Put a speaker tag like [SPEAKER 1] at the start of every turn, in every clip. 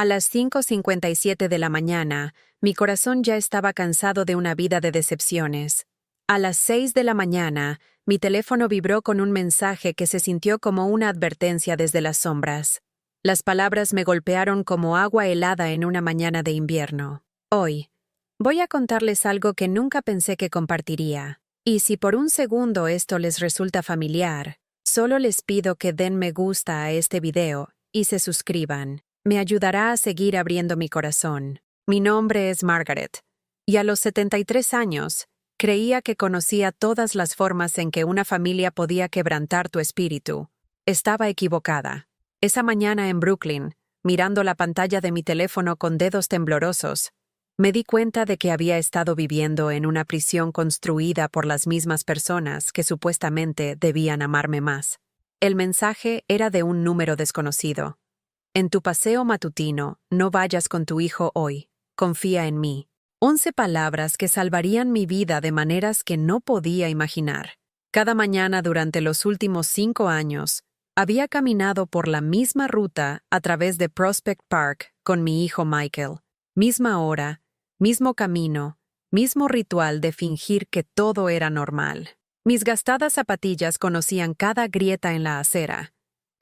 [SPEAKER 1] A las 5:57 de la mañana, mi corazón ya estaba cansado de una vida de decepciones. A las 6 de la mañana, mi teléfono vibró con un mensaje que se sintió como una advertencia desde las sombras. Las palabras me golpearon como agua helada en una mañana de invierno. Hoy, voy a contarles algo que nunca pensé que compartiría. Y si por un segundo esto les resulta familiar, solo les pido que den me gusta a este video y se suscriban. Me ayudará a seguir abriendo mi corazón. Mi nombre es Margaret, y a los 73 años, creía que conocía todas las formas en que una familia podía quebrantar tu espíritu. Estaba equivocada. Esa mañana en Brooklyn, mirando la pantalla de mi teléfono con dedos temblorosos, me di cuenta de que había estado viviendo en una prisión construida por las mismas personas que supuestamente debían amarme más. El mensaje era de un número desconocido. En tu paseo matutino, no vayas con tu hijo hoy. Confía en mí. 11 palabras que salvarían mi vida de maneras que no podía imaginar. Cada mañana durante los últimos 5 años, había caminado por la misma ruta a través de Prospect Park con mi hijo Michael. Misma hora, mismo camino, mismo ritual de fingir que todo era normal. Mis gastadas zapatillas conocían cada grieta en la acera,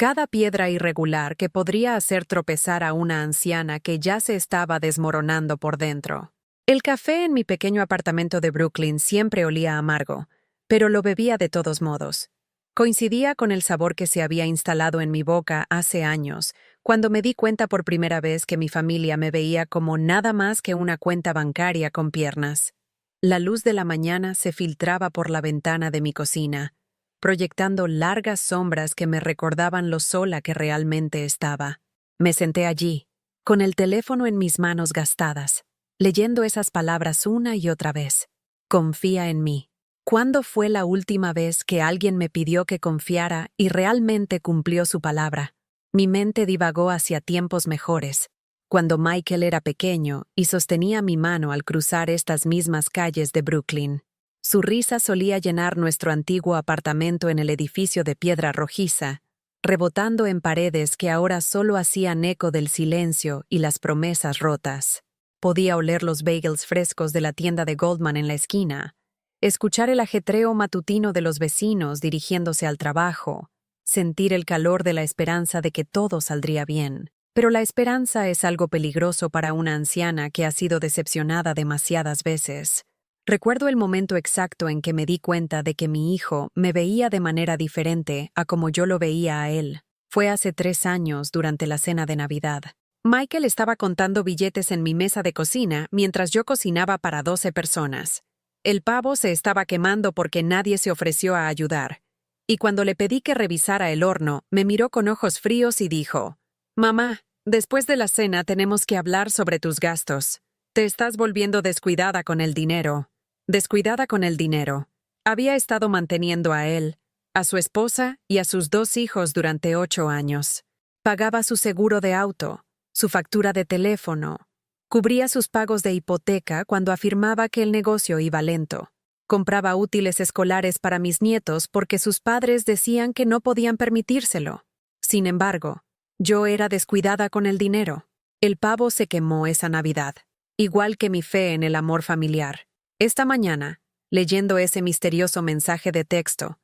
[SPEAKER 1] cada piedra irregular que podría hacer tropezar a una anciana que ya se estaba desmoronando por dentro. El café en mi pequeño apartamento de Brooklyn siempre olía amargo, pero lo bebía de todos modos. Coincidía con el sabor que se había instalado en mi boca hace años, cuando me di cuenta por primera vez que mi familia me veía como nada más que una cuenta bancaria con piernas. La luz de la mañana se filtraba por la ventana de mi cocina, proyectando largas sombras que me recordaban lo sola que realmente estaba. Me senté allí, con el teléfono en mis manos gastadas, leyendo esas palabras una y otra vez. Confía en mí. ¿Cuándo fue la última vez que alguien me pidió que confiara y realmente cumplió su palabra? Mi mente divagó hacia tiempos mejores, cuando Michael era pequeño y sostenía mi mano al cruzar estas mismas calles de Brooklyn. Su risa solía llenar nuestro antiguo apartamento en el edificio de piedra rojiza, rebotando en paredes que ahora solo hacían eco del silencio y las promesas rotas. Podía oler los bagels frescos de la tienda de Goldman en la esquina, escuchar el ajetreo matutino de los vecinos dirigiéndose al trabajo, sentir el calor de la esperanza de que todo saldría bien. Pero la esperanza es algo peligroso para una anciana que ha sido decepcionada demasiadas veces. Recuerdo el momento exacto en que me di cuenta de que mi hijo me veía de manera diferente a como yo lo veía a él. Fue hace 3 años durante la cena de Navidad. Michael estaba contando billetes en mi mesa de cocina mientras yo cocinaba para 12 personas. El pavo se estaba quemando porque nadie se ofreció a ayudar. Y cuando le pedí que revisara el horno, me miró con ojos fríos y dijo: «Mamá, después de la cena tenemos que hablar sobre tus gastos. Te estás volviendo descuidada con el dinero». Descuidada con el dinero. Había estado manteniendo a él, a su esposa y a sus 2 hijos durante 8 años. Pagaba su seguro de auto, su factura de teléfono, cubría sus pagos de hipoteca cuando afirmaba que el negocio iba lento. Compraba útiles escolares para mis nietos porque sus padres decían que no podían permitírselo. Sin embargo, yo era descuidada con el dinero. El pavo se quemó esa Navidad, igual que mi fe en el amor familiar. Esta mañana, leyendo ese misterioso mensaje de texto,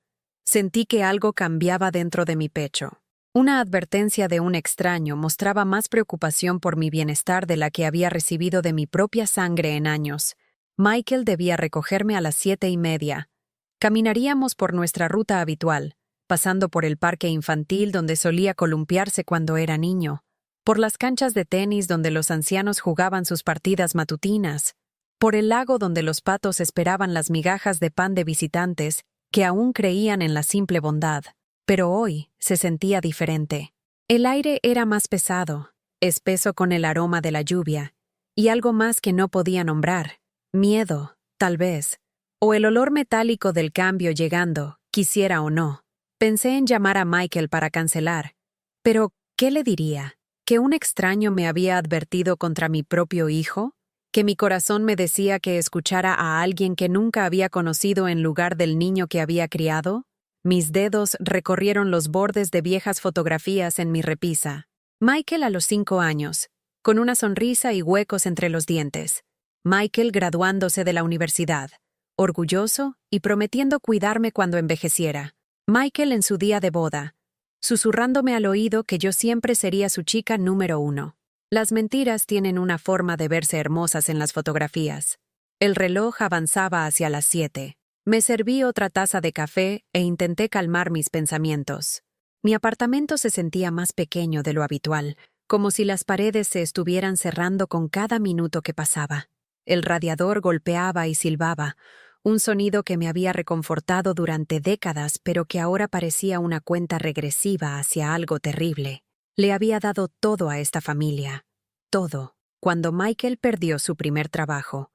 [SPEAKER 1] sentí que algo cambiaba dentro de mi pecho. Una advertencia de un extraño mostraba más preocupación por mi bienestar de la que había recibido de mi propia sangre en años. Michael debía recogerme a las 7:30. Caminaríamos por nuestra ruta habitual, pasando por el parque infantil donde solía columpiarse cuando era niño, por las canchas de tenis donde los ancianos jugaban sus partidas matutinas, por el lago donde los patos esperaban las migajas de pan de visitantes que aún creían en la simple bondad. Pero hoy se sentía diferente. El aire era más pesado, espeso con el aroma de la lluvia, y algo más que no podía nombrar. Miedo, tal vez, o el olor metálico del cambio llegando, quisiera o no. Pensé en llamar a Michael para cancelar. Pero, ¿qué le diría? ¿Que un extraño me había advertido contra mi propio hijo? ¿Que mi corazón me decía que escuchara a alguien que nunca había conocido en lugar del niño que había criado? Mis dedos recorrieron los bordes de viejas fotografías en mi repisa. Michael a los 5 años. con una sonrisa y huecos entre los dientes. Michael graduándose de la universidad, orgulloso y prometiendo cuidarme cuando envejeciera. Michael en su día de boda, susurrándome al oído que yo siempre sería su chica número 1. Las mentiras tienen una forma de verse hermosas en las fotografías. El reloj avanzaba hacia las 7. Me serví otra taza de café e intenté calmar mis pensamientos. Mi apartamento se sentía más pequeño de lo habitual, como si las paredes se estuvieran cerrando con cada minuto que pasaba. El radiador golpeaba y silbaba, un sonido que me había reconfortado durante décadas, pero que ahora parecía una cuenta regresiva hacia algo terrible. Le había dado todo a esta familia. Todo. Cuando Michael perdió su primer trabajo,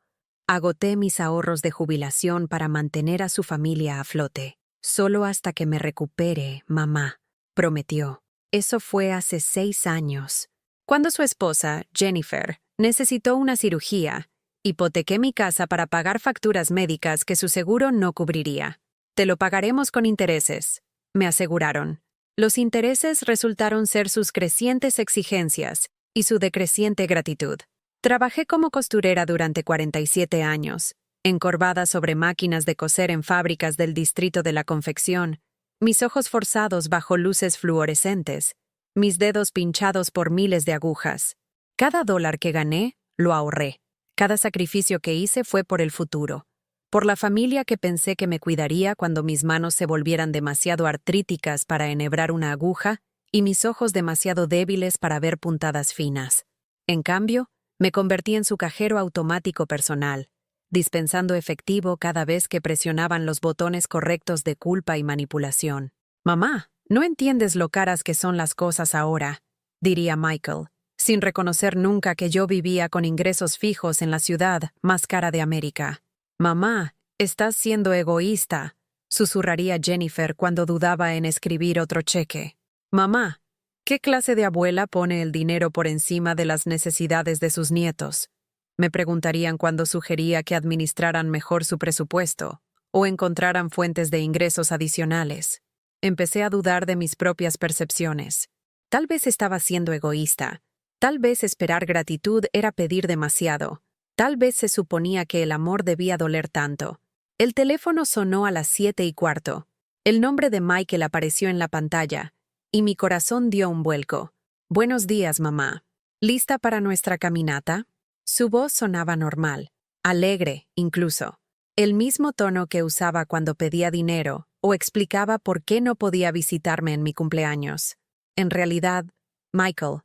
[SPEAKER 1] agoté mis ahorros de jubilación para mantener a su familia a flote. Solo hasta que me recupere, mamá, prometió. Eso fue hace 6 años. Cuando su esposa, Jennifer, necesitó una cirugía, hipotequé mi casa para pagar facturas médicas que su seguro no cubriría. Te lo pagaremos con intereses, me aseguraron. Los intereses resultaron ser sus crecientes exigencias y su decreciente gratitud. Trabajé como costurera durante 47 años, encorvada sobre máquinas de coser en fábricas del distrito de la confección, mis ojos forzados bajo luces fluorescentes, mis dedos pinchados por miles de agujas. Cada dólar que gané, lo ahorré. Cada sacrificio que hice fue por el futuro, por la familia que pensé que me cuidaría cuando mis manos se volvieran demasiado artríticas para enhebrar una aguja y mis ojos demasiado débiles para ver puntadas finas. En cambio, me convertí en su cajero automático personal, dispensando efectivo cada vez que presionaban los botones correctos de culpa y manipulación. «Mamá, no entiendes lo caras que son las cosas ahora», diría Michael, sin reconocer nunca que yo vivía con ingresos fijos en la ciudad más cara de América. «Mamá, estás siendo egoísta», susurraría Jennifer cuando dudaba en escribir otro cheque. «Mamá, ¿qué clase de abuela pone el dinero por encima de las necesidades de sus nietos?», me preguntarían cuando sugería que administraran mejor su presupuesto o encontraran fuentes de ingresos adicionales. Empecé a dudar de mis propias percepciones. Tal vez estaba siendo egoísta. Tal vez esperar gratitud era pedir demasiado. Tal vez se suponía que el amor debía doler tanto. El teléfono sonó a las 7:15. El nombre de Michael apareció en la pantalla, y mi corazón dio un vuelco. «Buenos días, mamá. ¿Lista para nuestra caminata?». Su voz sonaba normal, alegre, incluso. El mismo tono que usaba cuando pedía dinero o explicaba por qué no podía visitarme en mi cumpleaños. En realidad, Michael,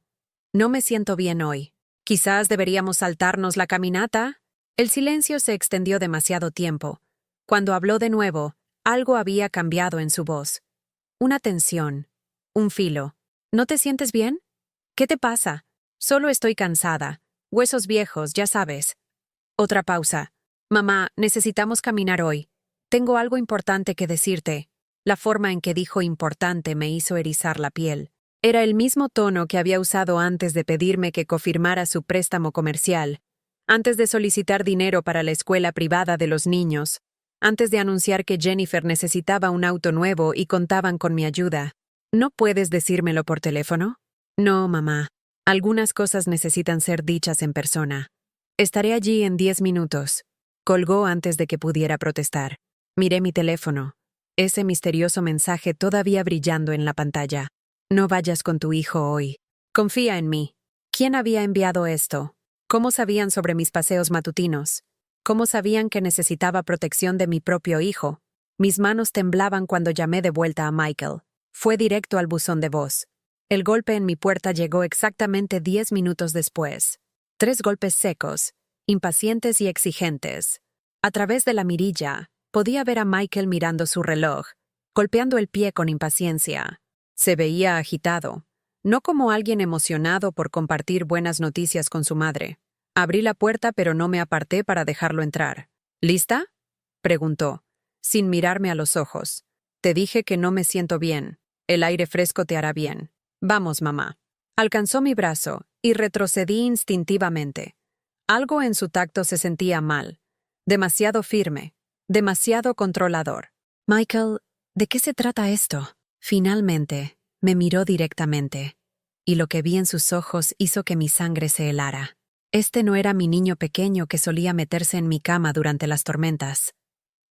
[SPEAKER 1] no me siento bien hoy. ¿Quizás deberíamos saltarnos la caminata? El silencio se extendió demasiado tiempo. Cuando habló de nuevo, algo había cambiado en su voz. Una tensión, un filo. ¿No te sientes bien? ¿Qué te pasa? Solo estoy cansada. Huesos viejos, ya sabes. Otra pausa. «Mamá, necesitamos caminar hoy. Tengo algo importante que decirte». La forma en que dijo importante me hizo erizar la piel. Era el mismo tono que había usado antes de pedirme que confirmara su préstamo comercial, antes de solicitar dinero para la escuela privada de los niños, antes de anunciar que Jennifer necesitaba un auto nuevo y contaban con mi ayuda. «¿No puedes decírmelo por teléfono?» «No, mamá. Algunas cosas necesitan ser dichas en persona. Estaré allí en 10 minutos». Colgó antes de que pudiera protestar. Miré mi teléfono. Ese misterioso mensaje todavía brillando en la pantalla. «No vayas con tu hijo hoy. Confía en mí». ¿Quién había enviado esto? ¿Cómo sabían sobre mis paseos matutinos? ¿Cómo sabían que necesitaba protección de mi propio hijo? Mis manos temblaban cuando llamé de vuelta a Michael. Fue directo al buzón de voz. El golpe en mi puerta llegó exactamente 10 minutos después. 3 golpes secos, impacientes y exigentes. A través de la mirilla, podía ver a Michael mirando su reloj, golpeando el pie con impaciencia. Se veía agitado, no como alguien emocionado por compartir buenas noticias con su madre. Abrí la puerta pero no me aparté para dejarlo entrar. «¿Lista?», preguntó, sin mirarme a los ojos. «Te dije que no me siento bien. El aire fresco te hará bien. Vamos, mamá». Alcanzó mi brazo y retrocedí instintivamente. Algo en su tacto se sentía mal. Demasiado firme, demasiado controlador. «Michael, ¿de qué se trata esto?». Finalmente, me miró directamente. y lo que vi en sus ojos hizo que mi sangre se helara. Este no era mi niño pequeño que solía meterse en mi cama durante las tormentas.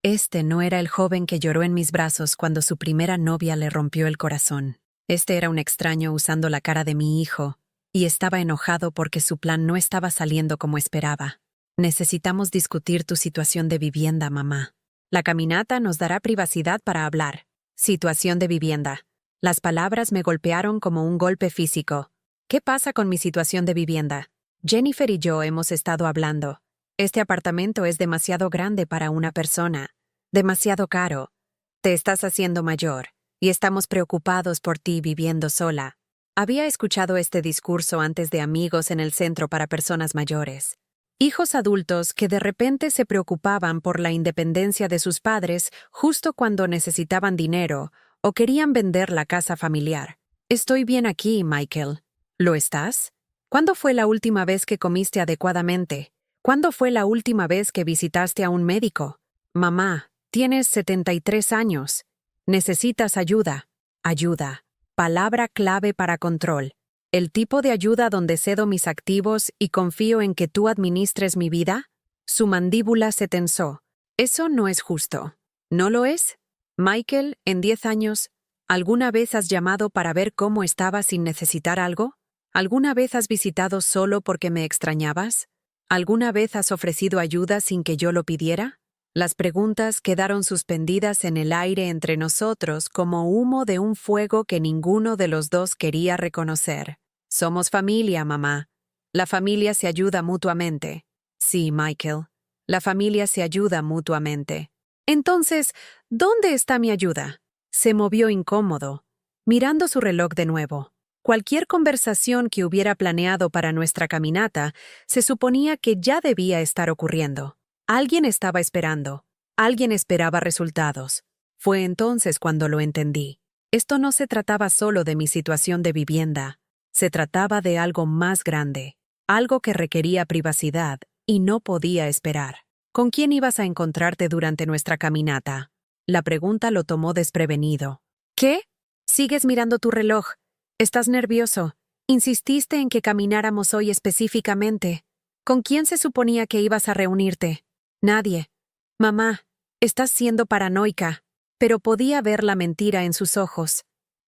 [SPEAKER 1] Este no era el joven que lloró en mis brazos cuando su primera novia le rompió el corazón. Este era un extraño usando la cara de mi hijo, y estaba enojado porque su plan no estaba saliendo como esperaba. Necesitamos discutir tu situación de vivienda, mamá. La caminata nos dará privacidad para hablar. Situación de vivienda. Las palabras me golpearon como un golpe físico. ¿Qué pasa con mi situación de vivienda? Jennifer y yo hemos estado hablando. Este apartamento es demasiado grande para una persona. Demasiado caro. Te estás haciendo mayor, y estamos preocupados por ti viviendo sola. Había escuchado este discurso antes de amigos en el centro para personas mayores. Hijos adultos que de repente se preocupaban por la independencia de sus padres justo cuando necesitaban dinero o querían vender la casa familiar. Estoy bien aquí, Michael. ¿Lo estás? ¿Cuándo fue la última vez que comiste adecuadamente? ¿Cuándo fue la última vez que visitaste a un médico? Mamá, tienes 73 años. Necesitas ayuda. Ayuda. Palabra clave para control. ¿El tipo de ayuda donde cedo mis activos y confío en que tú administres mi vida? Su mandíbula se tensó. Eso no es justo. ¿No lo es? Michael, en 10 años, ¿alguna vez has llamado para ver cómo estaba sin necesitar algo? ¿Alguna vez has visitado solo porque me extrañabas? ¿Alguna vez has ofrecido ayuda sin que yo lo pidiera? Las preguntas quedaron suspendidas en el aire entre nosotros como humo de un fuego que ninguno de los dos quería reconocer. Somos familia, mamá. La familia se ayuda mutuamente. Sí, Michael. La familia se ayuda mutuamente. Entonces, ¿dónde está mi ayuda? Se movió incómodo, mirando su reloj de nuevo. Cualquier conversación que hubiera planeado para nuestra caminata se suponía que ya debía estar ocurriendo. Alguien estaba esperando. Alguien esperaba resultados. Fue entonces cuando lo entendí. Esto no se trataba solo de mi situación de vivienda. Se trataba de algo más grande. Algo que requería privacidad y no podía esperar. ¿Con quién ibas a encontrarte durante nuestra caminata? La pregunta lo tomó desprevenido. ¿Qué? ¿Sigues mirando tu reloj? ¿Estás nervioso? Insististe en que camináramos hoy específicamente. ¿Con quién se suponía que ibas a reunirte? Nadie. Mamá, estás siendo paranoica. Pero podía ver la mentira en sus ojos.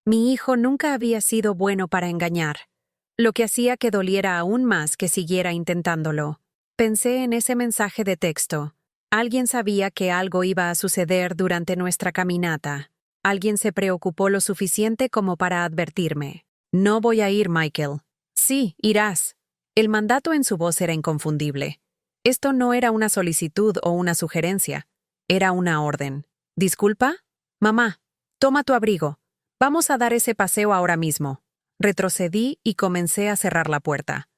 [SPEAKER 1] Mi hijo nunca había sido bueno para engañar, lo que hacía que doliera aún más que siguiera intentándolo. Pensé en ese mensaje de texto. Alguien sabía que algo iba a suceder durante nuestra caminata. Alguien se preocupó lo suficiente como para advertirme. No voy a ir, Michael. Sí, irás. El mandato en su voz era inconfundible. Esto no era una solicitud o una sugerencia. Era una orden. ¿Disculpa? Mamá, toma tu abrigo. Vamos a dar ese paseo ahora mismo. Retrocedí y comencé a cerrar la puerta.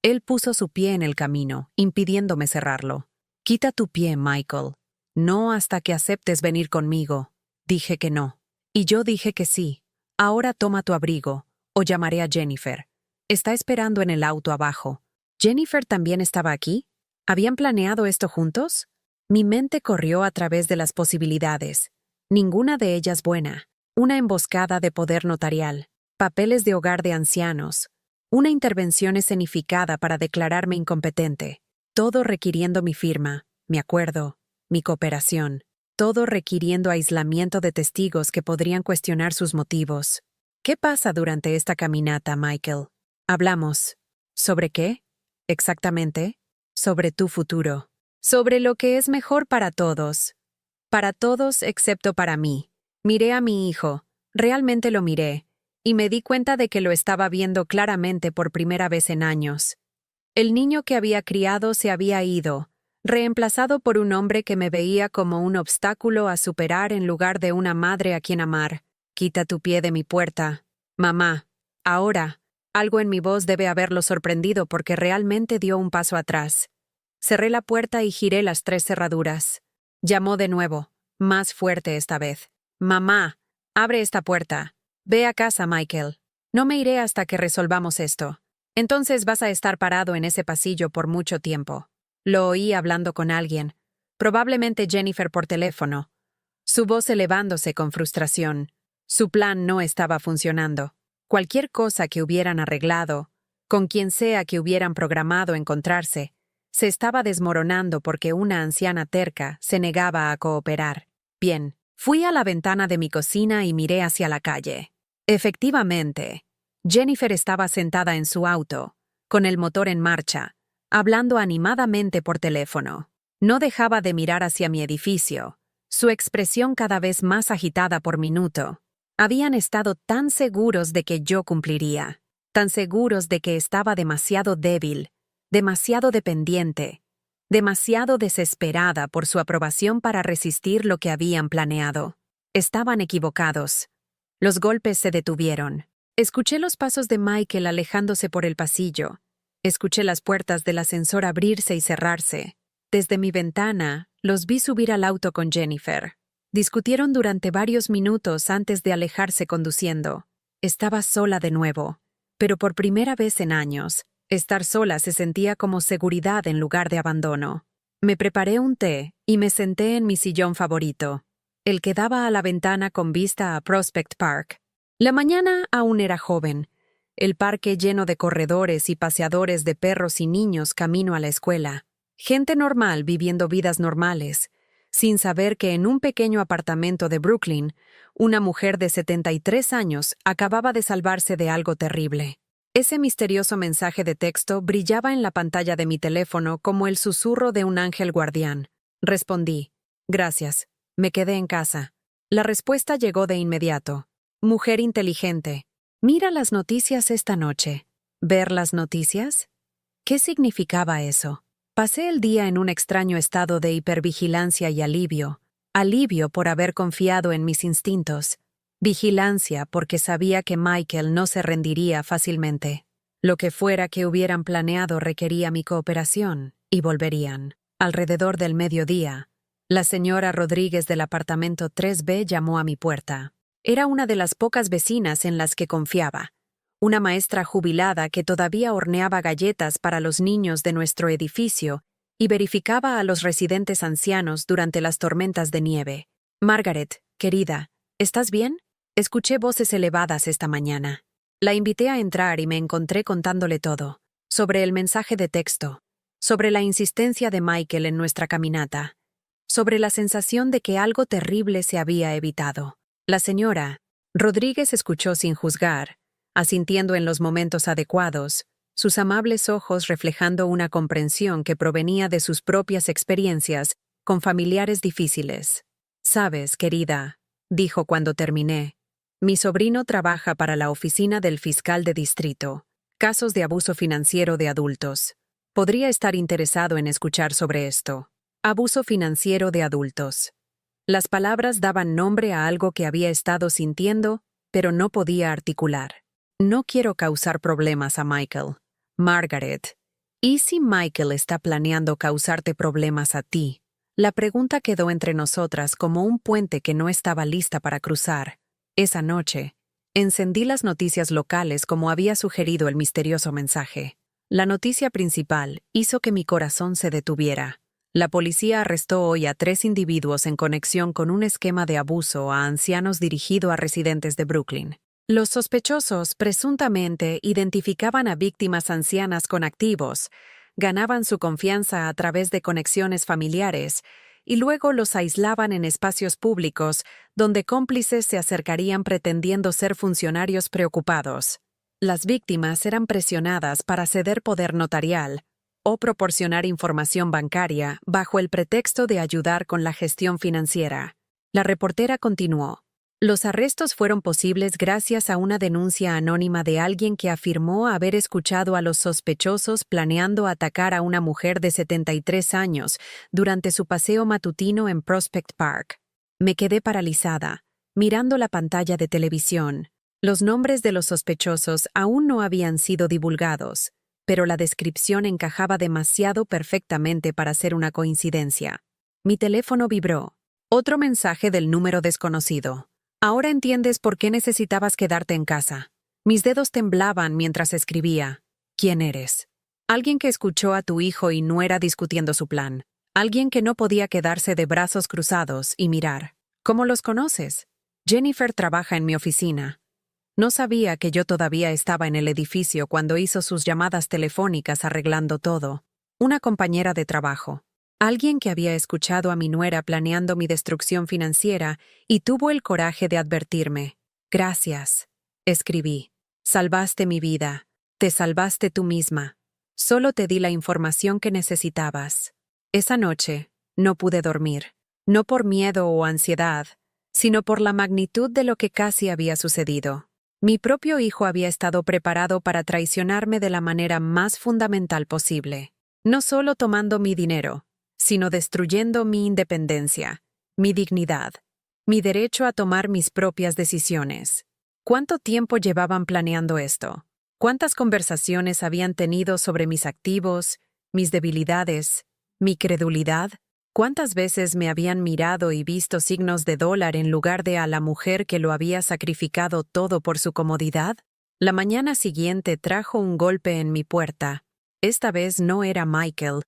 [SPEAKER 1] Él puso su pie en el camino, impidiéndome cerrarlo. Quita tu pie, Michael. No hasta que aceptes venir conmigo. Dije que no. Y yo dije que sí. Ahora toma tu abrigo, o llamaré a Jennifer. Está esperando en el auto abajo. ¿Jennifer también estaba aquí? ¿Habían planeado esto juntos? Mi mente corrió a través de las posibilidades. Ninguna de ellas buena. Una emboscada de poder notarial. Papeles de hogar de ancianos. Una intervención escenificada para declararme incompetente. Todo requiriendo mi firma, mi acuerdo, mi cooperación. Todo requiriendo aislamiento de testigos que podrían cuestionar sus motivos. ¿Qué pasa durante esta caminata, Michael? Hablamos. ¿Sobre qué? Exactamente. Sobre tu futuro. Sobre lo que es mejor para todos. Para todos excepto para mí. Miré a mi hijo. Realmente lo miré. Y me di cuenta de que lo estaba viendo claramente por primera vez en años. El niño que había criado se había ido, reemplazado por un hombre que me veía como un obstáculo a superar en lugar de una madre a quien amar. Quita tu pie de mi puerta. Mamá. Ahora. Algo en mi voz debe haberlo sorprendido porque realmente dio un paso atrás. Cerré la puerta y giré las 3 cerraduras. Llamó de nuevo, más fuerte esta vez. Mamá, abre esta puerta. Ve a casa, Michael. No me iré hasta que resolvamos esto. Entonces vas a estar parado en ese pasillo por mucho tiempo. Lo oí hablando con alguien, probablemente Jennifer por teléfono. Su voz elevándose con frustración. Su plan no estaba funcionando. Cualquier cosa que hubieran arreglado, con quien sea que hubieran programado encontrarse, se estaba desmoronando porque una anciana terca se negaba a cooperar. Bien, fui a la ventana de mi cocina y miré hacia la calle. Efectivamente, Jennifer estaba sentada en su auto, con el motor en marcha, hablando animadamente por teléfono. No dejaba de mirar hacia mi edificio, su expresión cada vez más agitada por minuto. Habían estado tan seguros de que yo cumpliría, tan seguros de que estaba demasiado débil, demasiado dependiente, demasiado desesperada por su aprobación para resistir lo que habían planeado. Estaban equivocados. Los golpes se detuvieron. Escuché los pasos de Michael alejándose por el pasillo. Escuché las puertas del ascensor abrirse y cerrarse. Desde mi ventana, los vi subir al auto con Jennifer. Discutieron durante varios minutos antes de alejarse conduciendo. Estaba sola de nuevo, pero por primera vez en años, estar sola se sentía como seguridad en lugar de abandono. Me preparé un té y me senté en mi sillón favorito, el que daba a la ventana con vista a Prospect Park. La mañana aún era joven, el parque lleno de corredores y paseadores de perros y niños camino a la escuela. Gente normal viviendo vidas normales, sin saber que en un pequeño apartamento de Brooklyn, una mujer de 73 años acababa de salvarse de algo terrible. Ese misterioso mensaje de texto brillaba en la pantalla de mi teléfono como el susurro de un ángel guardián. Respondí: «Gracias, me quedé en casa». La respuesta llegó de inmediato. «Mujer inteligente, mira las noticias esta noche». ¿Ver las noticias? ¿Qué significaba eso? Pasé el día en un extraño estado de hipervigilancia y alivio. Alivio por haber confiado en mis instintos. Vigilancia porque sabía que Michael no se rendiría fácilmente. Lo que fuera que hubieran planeado requería mi cooperación, y volverían. Alrededor del mediodía, la señora Rodríguez del apartamento 3B llamó a mi puerta. Era una de las pocas vecinas en las que confiaba. Una maestra jubilada que todavía horneaba galletas para los niños de nuestro edificio y verificaba a los residentes ancianos durante las tormentas de nieve. «Margaret, querida, ¿estás bien?». Escuché voces elevadas esta mañana. La invité a entrar y me encontré contándole todo. Sobre el mensaje de texto. Sobre la insistencia de Michael en nuestra caminata. Sobre la sensación de que algo terrible se había evitado. La señora Rodríguez escuchó sin juzgar, asintiendo en los momentos adecuados, sus amables ojos reflejando una comprensión que provenía de sus propias experiencias con familiares difíciles. «Sabes, querida», dijo cuando terminé, «mi sobrino trabaja para la oficina del fiscal de distrito, casos de abuso financiero de adultos. Podría estar interesado en escuchar sobre esto». Abuso financiero de adultos. Las palabras daban nombre a algo que había estado sintiendo, pero no podía articular. No quiero causar problemas a Michael. Margaret, ¿y si Michael está planeando causarte problemas a ti? La pregunta quedó entre nosotras como un puente que no estaba lista para cruzar. Esa noche, encendí las noticias locales como había sugerido el misterioso mensaje. La noticia principal hizo que mi corazón se detuviera. La policía arrestó hoy a 3 individuos en conexión con un esquema de abuso a ancianos dirigido a residentes de Brooklyn. Los sospechosos presuntamente identificaban a víctimas ancianas con activos, ganaban su confianza a través de conexiones familiares y luego los aislaban en espacios públicos donde cómplices se acercarían pretendiendo ser funcionarios preocupados. Las víctimas eran presionadas para ceder poder notarial o proporcionar información bancaria bajo el pretexto de ayudar con la gestión financiera. La reportera continuó. Los arrestos fueron posibles gracias a una denuncia anónima de alguien que afirmó haber escuchado a los sospechosos planeando atacar a una mujer de 73 años durante su paseo matutino en Prospect Park. Me quedé paralizada, mirando la pantalla de televisión. Los nombres de los sospechosos aún no habían sido divulgados, pero la descripción encajaba demasiado perfectamente para ser una coincidencia. Mi teléfono vibró. Otro mensaje del número desconocido. «Ahora entiendes por qué necesitabas quedarte en casa». Mis dedos temblaban mientras escribía. «¿Quién eres?». Alguien que escuchó a tu hijo y nuera discutiendo su plan. Alguien que no podía quedarse de brazos cruzados y mirar. «¿Cómo los conoces?». «Jennifer trabaja en mi oficina». No sabía que yo todavía estaba en el edificio cuando hizo sus llamadas telefónicas arreglando todo. Una compañera de trabajo. Alguien que había escuchado a mi nuera planeando mi destrucción financiera y tuvo el coraje de advertirme. Gracias, escribí. Salvaste mi vida. Te salvaste tú misma. Solo te di la información que necesitabas. Esa noche, no pude dormir. No por miedo o ansiedad, sino por la magnitud de lo que casi había sucedido. Mi propio hijo había estado preparado para traicionarme de la manera más fundamental posible. No solo tomando mi dinero, sino destruyendo mi independencia, mi dignidad, mi derecho a tomar mis propias decisiones. ¿Cuánto tiempo llevaban planeando esto? ¿Cuántas conversaciones habían tenido sobre mis activos, mis debilidades, mi credulidad? ¿Cuántas veces me habían mirado y visto signos de dólar en lugar de a la mujer que lo había sacrificado todo por su comodidad? La mañana siguiente trajo un golpe en mi puerta. Esta vez no era Michael.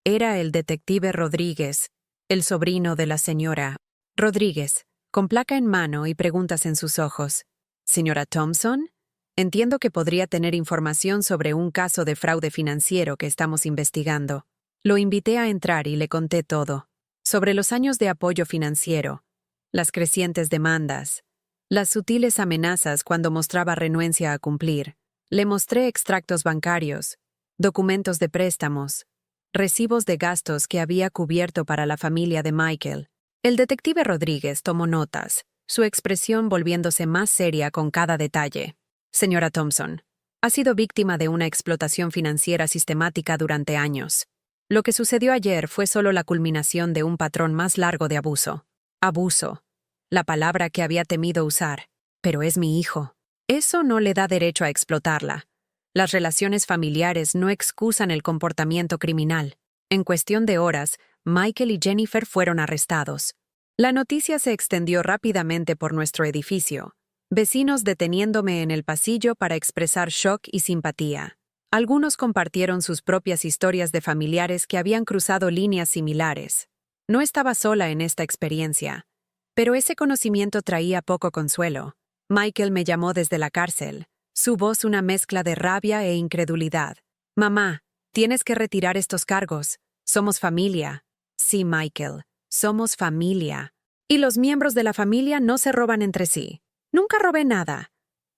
[SPEAKER 1] Era el detective Rodríguez, el sobrino de la señora. Rodríguez, con placa en mano y preguntas en sus ojos. ¿Señora Thompson? Entiendo que podría tener información sobre un caso de fraude financiero que estamos investigando. Lo invité a entrar y le conté todo. Sobre los años de apoyo financiero, las crecientes demandas, las sutiles amenazas cuando mostraba renuencia a cumplir. Le mostré extractos bancarios, documentos de préstamos, recibos de gastos que había cubierto para la familia de Michael. El detective Rodríguez tomó notas, su expresión volviéndose más seria con cada detalle. Señora Thompson, ha sido víctima de una explotación financiera sistemática durante años. Lo que sucedió ayer fue solo la culminación de un patrón más largo de abuso. Abuso. La palabra que había temido usar. Pero es mi hijo. Eso no le da derecho a explotarla. Las relaciones familiares no excusan el comportamiento criminal. En cuestión de horas, Michael y Jennifer fueron arrestados. La noticia se extendió rápidamente por nuestro edificio, vecinos deteniéndome en el pasillo para expresar shock y simpatía. Algunos compartieron sus propias historias de familiares que habían cruzado líneas similares. No estaba sola en esta experiencia, pero ese conocimiento traía poco consuelo. Michael me llamó desde la cárcel, su voz una mezcla de rabia e incredulidad. «Mamá, tienes que retirar estos cargos. Somos familia». «Sí, Michael, somos familia. Y los miembros de la familia no se roban entre sí. Nunca robé nada.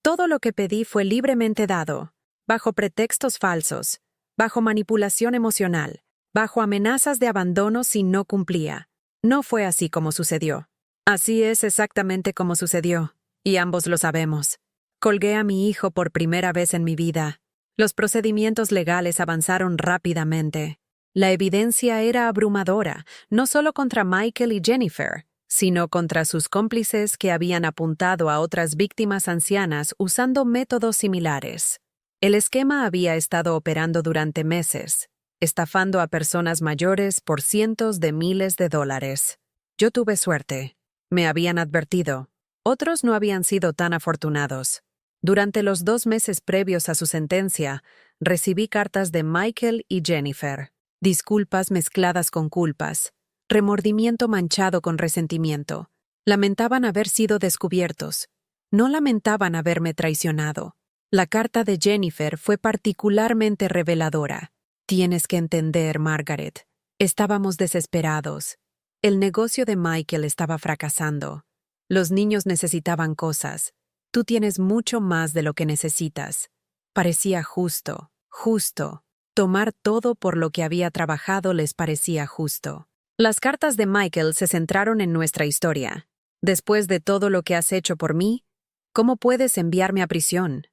[SPEAKER 1] Todo lo que pedí fue libremente dado, bajo pretextos falsos, bajo manipulación emocional, bajo amenazas de abandono si no cumplía. No fue así como sucedió. Así es exactamente como sucedió, y ambos lo sabemos. Colgué a mi hijo por primera vez en mi vida. Los procedimientos legales avanzaron rápidamente. La evidencia era abrumadora, no solo contra Michael y Jennifer, sino contra sus cómplices que habían apuntado a otras víctimas ancianas usando métodos similares. El esquema había estado operando durante meses, estafando a personas mayores por cientos de miles de dólares. Yo tuve suerte. Me habían advertido. Otros no habían sido tan afortunados. Durante los 2 meses previos a su sentencia, recibí cartas de Michael y Jennifer. Disculpas mezcladas con culpas. Remordimiento manchado con resentimiento. Lamentaban haber sido descubiertos. No lamentaban haberme traicionado. La carta de Jennifer fue particularmente reveladora. Tienes que entender, Margaret. Estábamos desesperados. El negocio de Michael estaba fracasando. Los niños necesitaban cosas. Tú tienes mucho más de lo que necesitas. Parecía justo, justo. Tomar todo por lo que había trabajado les parecía justo. Las cartas de Michael se centraron en nuestra historia. Después de todo lo que has hecho por mí, ¿cómo puedes enviarme a prisión?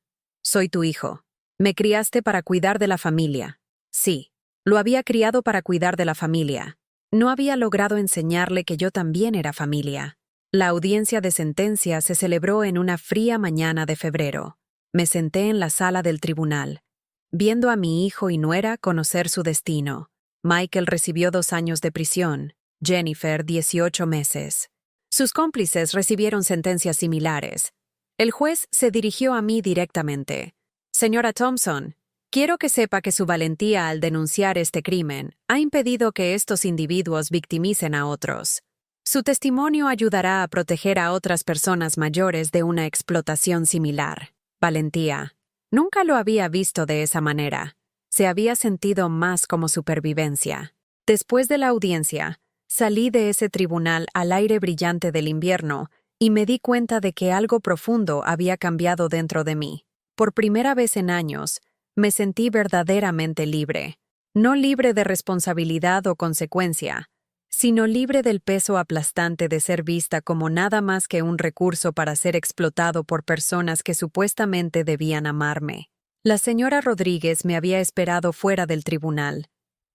[SPEAKER 1] Soy tu hijo. Me criaste para cuidar de la familia. Sí, lo había criado para cuidar de la familia. No había logrado enseñarle que yo también era familia. La audiencia de sentencia se celebró en una fría mañana de febrero. Me senté en la sala del tribunal, viendo a mi hijo y nuera conocer su destino. Michael recibió 2 años de prisión, Jennifer 18 meses. Sus cómplices recibieron sentencias similares. El juez se dirigió a mí directamente. Señora Thompson, quiero que sepa que su valentía al denunciar este crimen ha impedido que estos individuos victimicen a otros. Su testimonio ayudará a proteger a otras personas mayores de una explotación similar. Valentía. Nunca lo había visto de esa manera. Se había sentido más como supervivencia. Después de la audiencia, salí de ese tribunal al aire brillante del invierno y me di cuenta de que algo profundo había cambiado dentro de mí. Por primera vez en años, me sentí verdaderamente libre. No libre de responsabilidad o consecuencia, sino libre del peso aplastante de ser vista como nada más que un recurso para ser explotado por personas que supuestamente debían amarme. La señora Rodríguez me había esperado fuera del tribunal.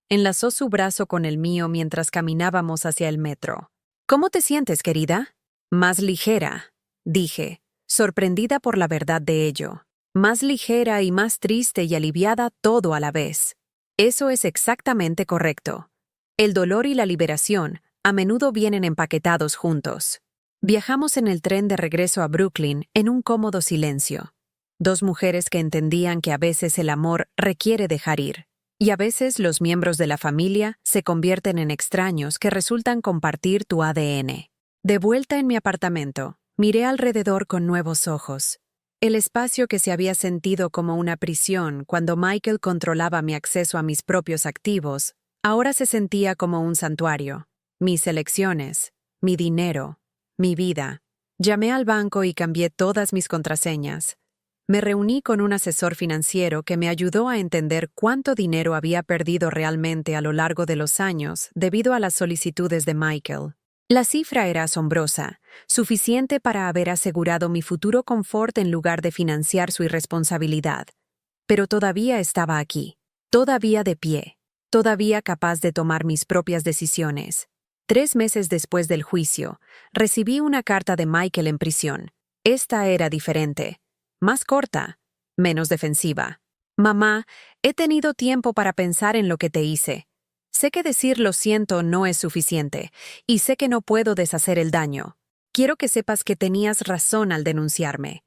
[SPEAKER 1] Enlazó su brazo con el mío mientras caminábamos hacia el metro. «¿Cómo te sientes, querida?» «Más ligera», dije, sorprendida por la verdad de ello. Más ligera y más triste y aliviada todo a la vez. Eso es exactamente correcto. El dolor y la liberación a menudo vienen empaquetados juntos. Viajamos en el tren de regreso a Brooklyn en un cómodo silencio. Dos mujeres que entendían que a veces el amor requiere dejar ir, y a veces los miembros de la familia se convierten en extraños que resultan compartir tu ADN. De vuelta en mi apartamento, miré alrededor con nuevos ojos. El espacio que se había sentido como una prisión cuando Michael controlaba mi acceso a mis propios activos, ahora se sentía como un santuario. Mis elecciones, mi dinero, mi vida. Llamé al banco y cambié todas mis contraseñas. Me reuní con un asesor financiero que me ayudó a entender cuánto dinero había perdido realmente a lo largo de los años debido a las solicitudes de Michael. La cifra era asombrosa, suficiente para haber asegurado mi futuro confort en lugar de financiar su irresponsabilidad. Pero todavía estaba aquí, todavía de pie, todavía capaz de tomar mis propias decisiones. 3 meses después del juicio, recibí una carta de Michael en prisión. Esta era diferente. Más corta, menos defensiva. «Mamá, he tenido tiempo para pensar en lo que te hice. Sé que decir lo siento no es suficiente, y sé que no puedo deshacer el daño. Quiero que sepas que tenías razón al denunciarme.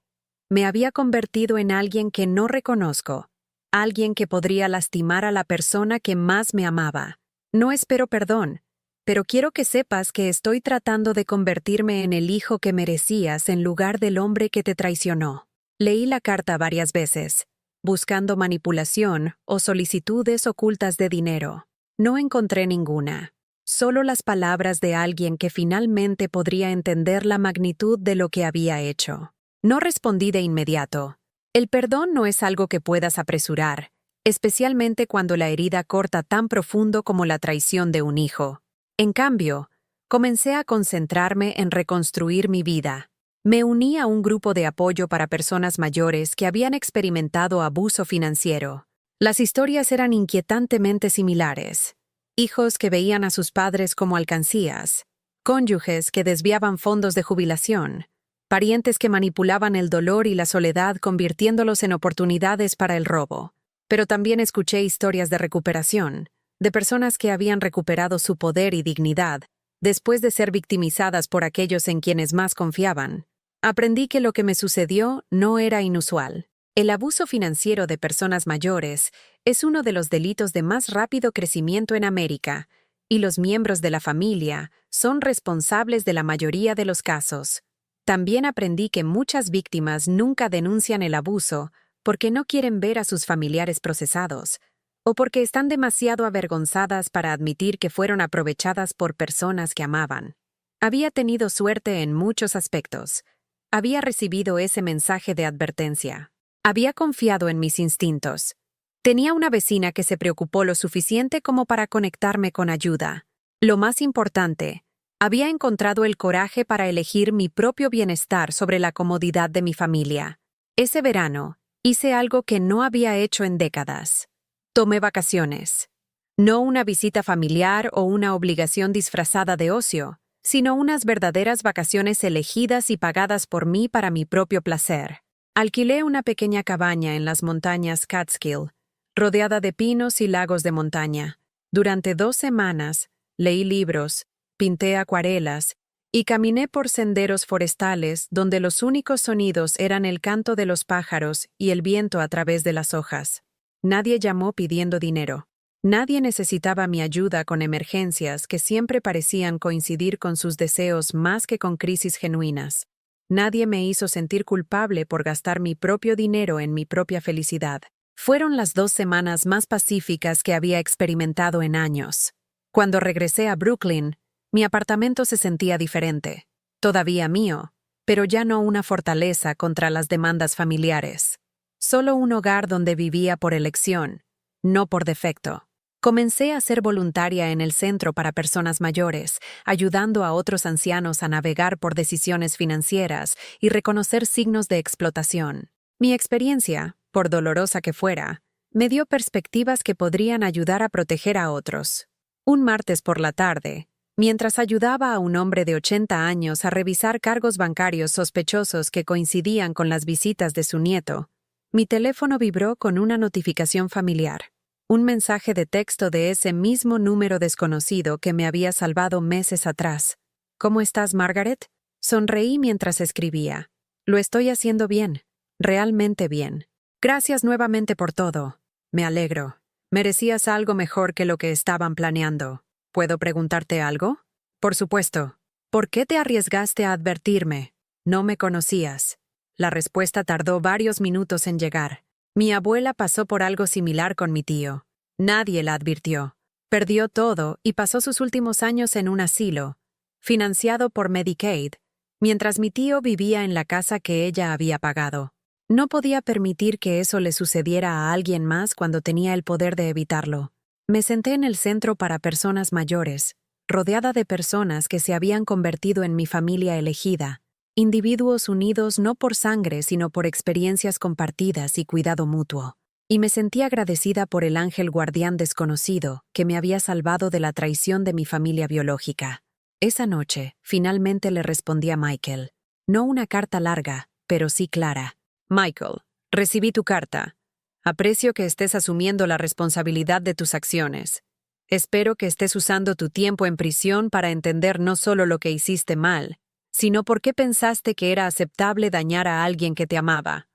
[SPEAKER 1] Me había convertido en alguien que no reconozco, alguien que podría lastimar a la persona que más me amaba. No espero perdón, pero quiero que sepas que estoy tratando de convertirme en el hijo que merecías en lugar del hombre que te traicionó». Leí la carta varias veces, buscando manipulación o solicitudes ocultas de dinero. No encontré ninguna, solo las palabras de alguien que finalmente podría entender la magnitud de lo que había hecho. No respondí de inmediato. El perdón no es algo que puedas apresurar, especialmente cuando la herida corta tan profundo como la traición de un hijo. En cambio, comencé a concentrarme en reconstruir mi vida. Me uní a un grupo de apoyo para personas mayores que habían experimentado abuso financiero. Las historias eran inquietantemente similares. Hijos que veían a sus padres como alcancías, cónyuges que desviaban fondos de jubilación, parientes que manipulaban el dolor y la soledad convirtiéndolos en oportunidades para el robo. Pero también escuché historias de recuperación, de personas que habían recuperado su poder y dignidad después de ser victimizadas por aquellos en quienes más confiaban. Aprendí que lo que me sucedió no era inusual. El abuso financiero de personas mayores es uno de los delitos de más rápido crecimiento en América, y los miembros de la familia son responsables de la mayoría de los casos. También aprendí que muchas víctimas nunca denuncian el abuso porque no quieren ver a sus familiares procesados, o porque están demasiado avergonzadas para admitir que fueron aprovechadas por personas que amaban. Había tenido suerte en muchos aspectos. Había recibido ese mensaje de advertencia. Había confiado en mis instintos. Tenía una vecina que se preocupó lo suficiente como para conectarme con ayuda. Lo más importante, había encontrado el coraje para elegir mi propio bienestar sobre la comodidad de mi familia. Ese verano, hice algo que no había hecho en décadas. Tomé vacaciones. No una visita familiar o una obligación disfrazada de ocio, sino unas verdaderas vacaciones elegidas y pagadas por mí para mi propio placer. Alquilé una pequeña cabaña en las montañas Catskill, rodeada de pinos y lagos de montaña. Durante 2 semanas, leí libros, pinté acuarelas y caminé por senderos forestales donde los únicos sonidos eran el canto de los pájaros y el viento a través de las hojas. Nadie llamó pidiendo dinero. Nadie necesitaba mi ayuda con emergencias que siempre parecían coincidir con sus deseos más que con crisis genuinas. Nadie me hizo sentir culpable por gastar mi propio dinero en mi propia felicidad. Fueron las 2 semanas más pacíficas que había experimentado en años. Cuando regresé a Brooklyn, mi apartamento se sentía diferente. Todavía mío, pero ya no una fortaleza contra las demandas familiares. Solo un hogar donde vivía por elección, no por defecto. Comencé a ser voluntaria en el centro para personas mayores, ayudando a otros ancianos a navegar por decisiones financieras y reconocer signos de explotación. Mi experiencia, por dolorosa que fuera, me dio perspectivas que podrían ayudar a proteger a otros. Un martes por la tarde, mientras ayudaba a un hombre de 80 años a revisar cargos bancarios sospechosos que coincidían con las visitas de su nieto, mi teléfono vibró con una notificación familiar. Un mensaje de texto de ese mismo número desconocido que me había salvado meses atrás. ¿Cómo estás, Margaret? Sonreí mientras escribía. Lo estoy haciendo bien. Realmente bien. Gracias nuevamente por todo. Me alegro. Merecías algo mejor que lo que estaban planeando. ¿Puedo preguntarte algo? Por supuesto. ¿Por qué te arriesgaste a advertirme? No me conocías. La respuesta tardó varios minutos en llegar. Mi abuela pasó por algo similar con mi tío. Nadie la advirtió. Perdió todo y pasó sus últimos años en un asilo, financiado por Medicaid, mientras mi tío vivía en la casa que ella había pagado. No podía permitir que eso le sucediera a alguien más cuando tenía el poder de evitarlo. Me senté en el centro para personas mayores, rodeada de personas que se habían convertido en mi familia elegida. Individuos unidos no por sangre, sino por experiencias compartidas y cuidado mutuo. Y me sentí agradecida por el ángel guardián desconocido que me había salvado de la traición de mi familia biológica. Esa noche, finalmente le respondí a Michael. No una carta larga, pero sí clara. Michael, recibí tu carta. Aprecio que estés asumiendo la responsabilidad de tus acciones. Espero que estés usando tu tiempo en prisión para entender no solo lo que hiciste mal, sino por qué pensaste que era aceptable dañar a alguien que te amaba.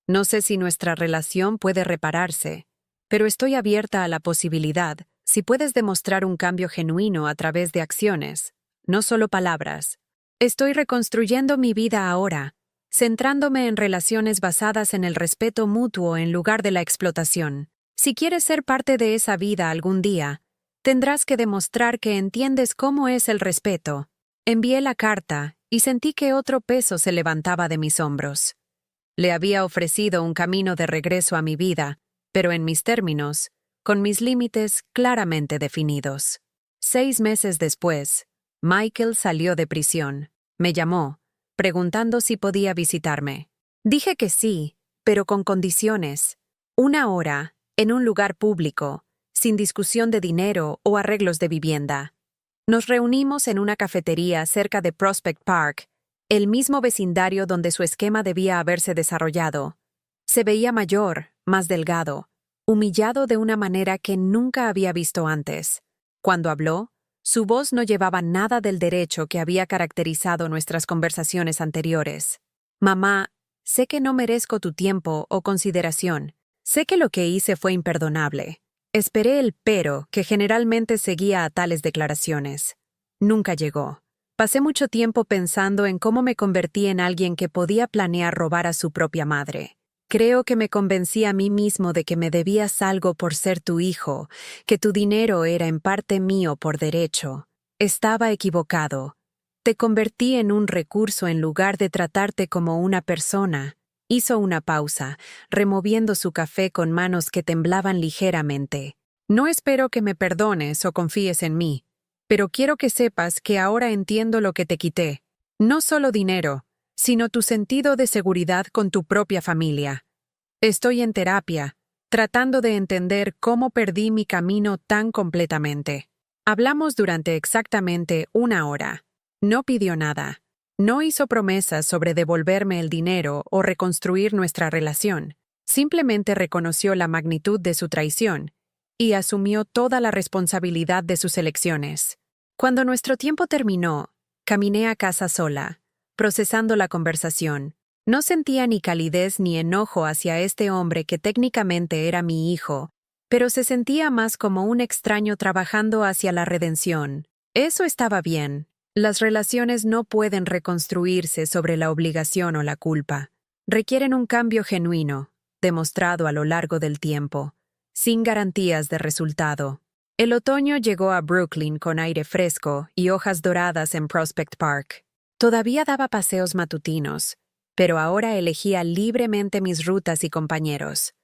[SPEAKER 1] No sé si nuestra relación puede repararse, pero estoy abierta a la posibilidad si puedes demostrar un cambio genuino a través de acciones, no solo palabras. Estoy reconstruyendo mi vida ahora, centrándome en relaciones basadas en el respeto mutuo en lugar de la explotación. Si quieres ser parte de esa vida algún día, tendrás que demostrar que entiendes cómo es el respeto. Envié la carta y sentí que otro peso se levantaba de mis hombros. Le había ofrecido un camino de regreso a mi vida, pero en mis términos, con mis límites claramente definidos. 6 meses después, Michael salió de prisión. Me llamó, preguntando si podía visitarme. Dije que sí, pero con condiciones. 1 hora, en un lugar público, sin discusión de dinero o arreglos de vivienda. Nos reunimos en una cafetería cerca de Prospect Park, el mismo vecindario donde su esquema debía haberse desarrollado. Se veía mayor, más delgado, humillado de una manera que nunca había visto antes. Cuando habló, su voz no llevaba nada del derecho que había caracterizado nuestras conversaciones anteriores. Mamá, sé que no merezco tu tiempo o consideración. Sé que lo que hice fue imperdonable. Esperé el pero que generalmente seguía a tales declaraciones. Nunca llegó. Pasé mucho tiempo pensando en cómo me convertí en alguien que podía planear robar a su propia madre. Creo que me convencí a mí mismo de que me debías algo por ser tu hijo, que tu dinero era en parte mío por derecho. Estaba equivocado. Te convertí en un recurso en lugar de tratarte como una persona. Hizo una pausa, removiendo su café con manos que temblaban ligeramente. No espero que me perdones o confíes en mí, pero quiero que sepas que ahora entiendo lo que te quité. No solo dinero, sino tu sentido de seguridad con tu propia familia. Estoy en terapia, tratando de entender cómo perdí mi camino tan completamente. Hablamos durante exactamente 1 hora. No pidió nada. No hizo promesas sobre devolverme el dinero o reconstruir nuestra relación. Simplemente reconoció la magnitud de su traición y asumió toda la responsabilidad de sus elecciones. Cuando nuestro tiempo terminó, caminé a casa sola, procesando la conversación. No sentía ni calidez ni enojo hacia este hombre que técnicamente era mi hijo, pero se sentía más como un extraño trabajando hacia la redención. Eso estaba bien. Las relaciones no pueden reconstruirse sobre la obligación o la culpa. Requieren un cambio genuino, demostrado a lo largo del tiempo, sin garantías de resultado. El otoño llegó a Brooklyn con aire fresco y hojas doradas en Prospect Park. Todavía daba paseos matutinos, pero ahora elegía libremente mis rutas y compañeros.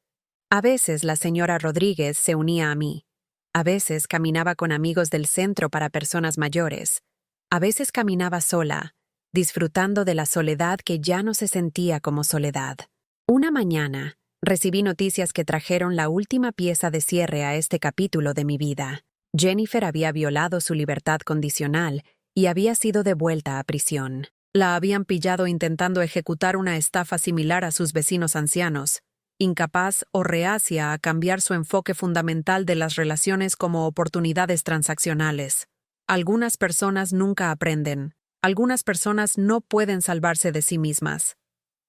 [SPEAKER 1] A veces la señora Rodríguez se unía a mí. A veces caminaba con amigos del centro para personas mayores. A veces caminaba sola, disfrutando de la soledad que ya no se sentía como soledad. Una mañana, recibí noticias que trajeron la última pieza de cierre a este capítulo de mi vida. Jennifer había violado su libertad condicional y había sido devuelta a prisión. La habían pillado intentando ejecutar una estafa similar a sus vecinos ancianos, incapaz o reacia a cambiar su enfoque fundamental de las relaciones como oportunidades transaccionales. Algunas personas nunca aprenden. Algunas personas no pueden salvarse de sí mismas.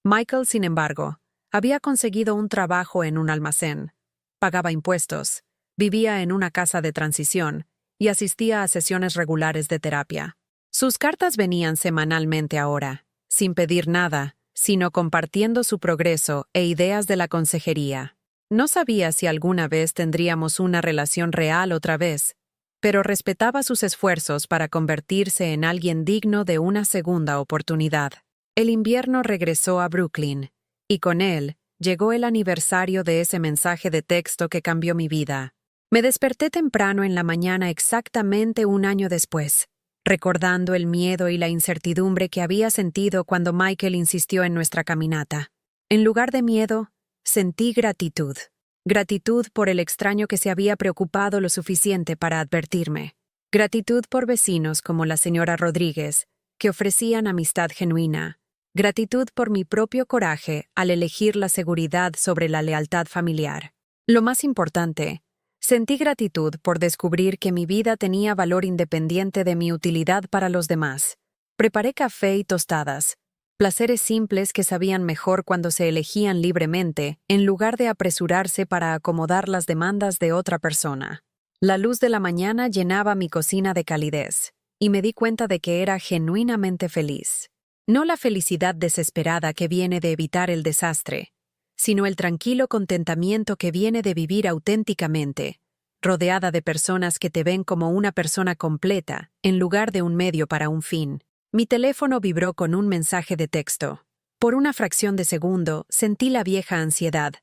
[SPEAKER 1] Michael, sin embargo, había conseguido un trabajo en un almacén. Pagaba impuestos, vivía en una casa de transición y asistía a sesiones regulares de terapia. Sus cartas venían semanalmente ahora, sin pedir nada, sino compartiendo su progreso e ideas de la consejería. No sabía si alguna vez tendríamos una relación real otra vez, pero respetaba sus esfuerzos para convertirse en alguien digno de una segunda oportunidad. El invierno regresó a Brooklyn, y con él llegó el aniversario de ese mensaje de texto que cambió mi vida. Me desperté temprano en la mañana exactamente un año después, recordando el miedo y la incertidumbre que había sentido cuando Michael insistió en nuestra caminata. En lugar de miedo, sentí gratitud. Gratitud por el extraño que se había preocupado lo suficiente para advertirme. Gratitud por vecinos como la señora Rodríguez, que ofrecían amistad genuina. Gratitud por mi propio coraje al elegir la seguridad sobre la lealtad familiar. Lo más importante, sentí gratitud por descubrir que mi vida tenía valor independiente de mi utilidad para los demás. Preparé café y tostadas, placeres simples que sabían mejor cuando se elegían libremente, en lugar de apresurarse para acomodar las demandas de otra persona. La luz de la mañana llenaba mi cocina de calidez, y me di cuenta de que era genuinamente feliz. No la felicidad desesperada que viene de evitar el desastre, sino el tranquilo contentamiento que viene de vivir auténticamente, rodeada de personas que te ven como una persona completa, en lugar de un medio para un fin. Mi teléfono vibró con un mensaje de texto. Por una fracción de segundo, sentí la vieja ansiedad,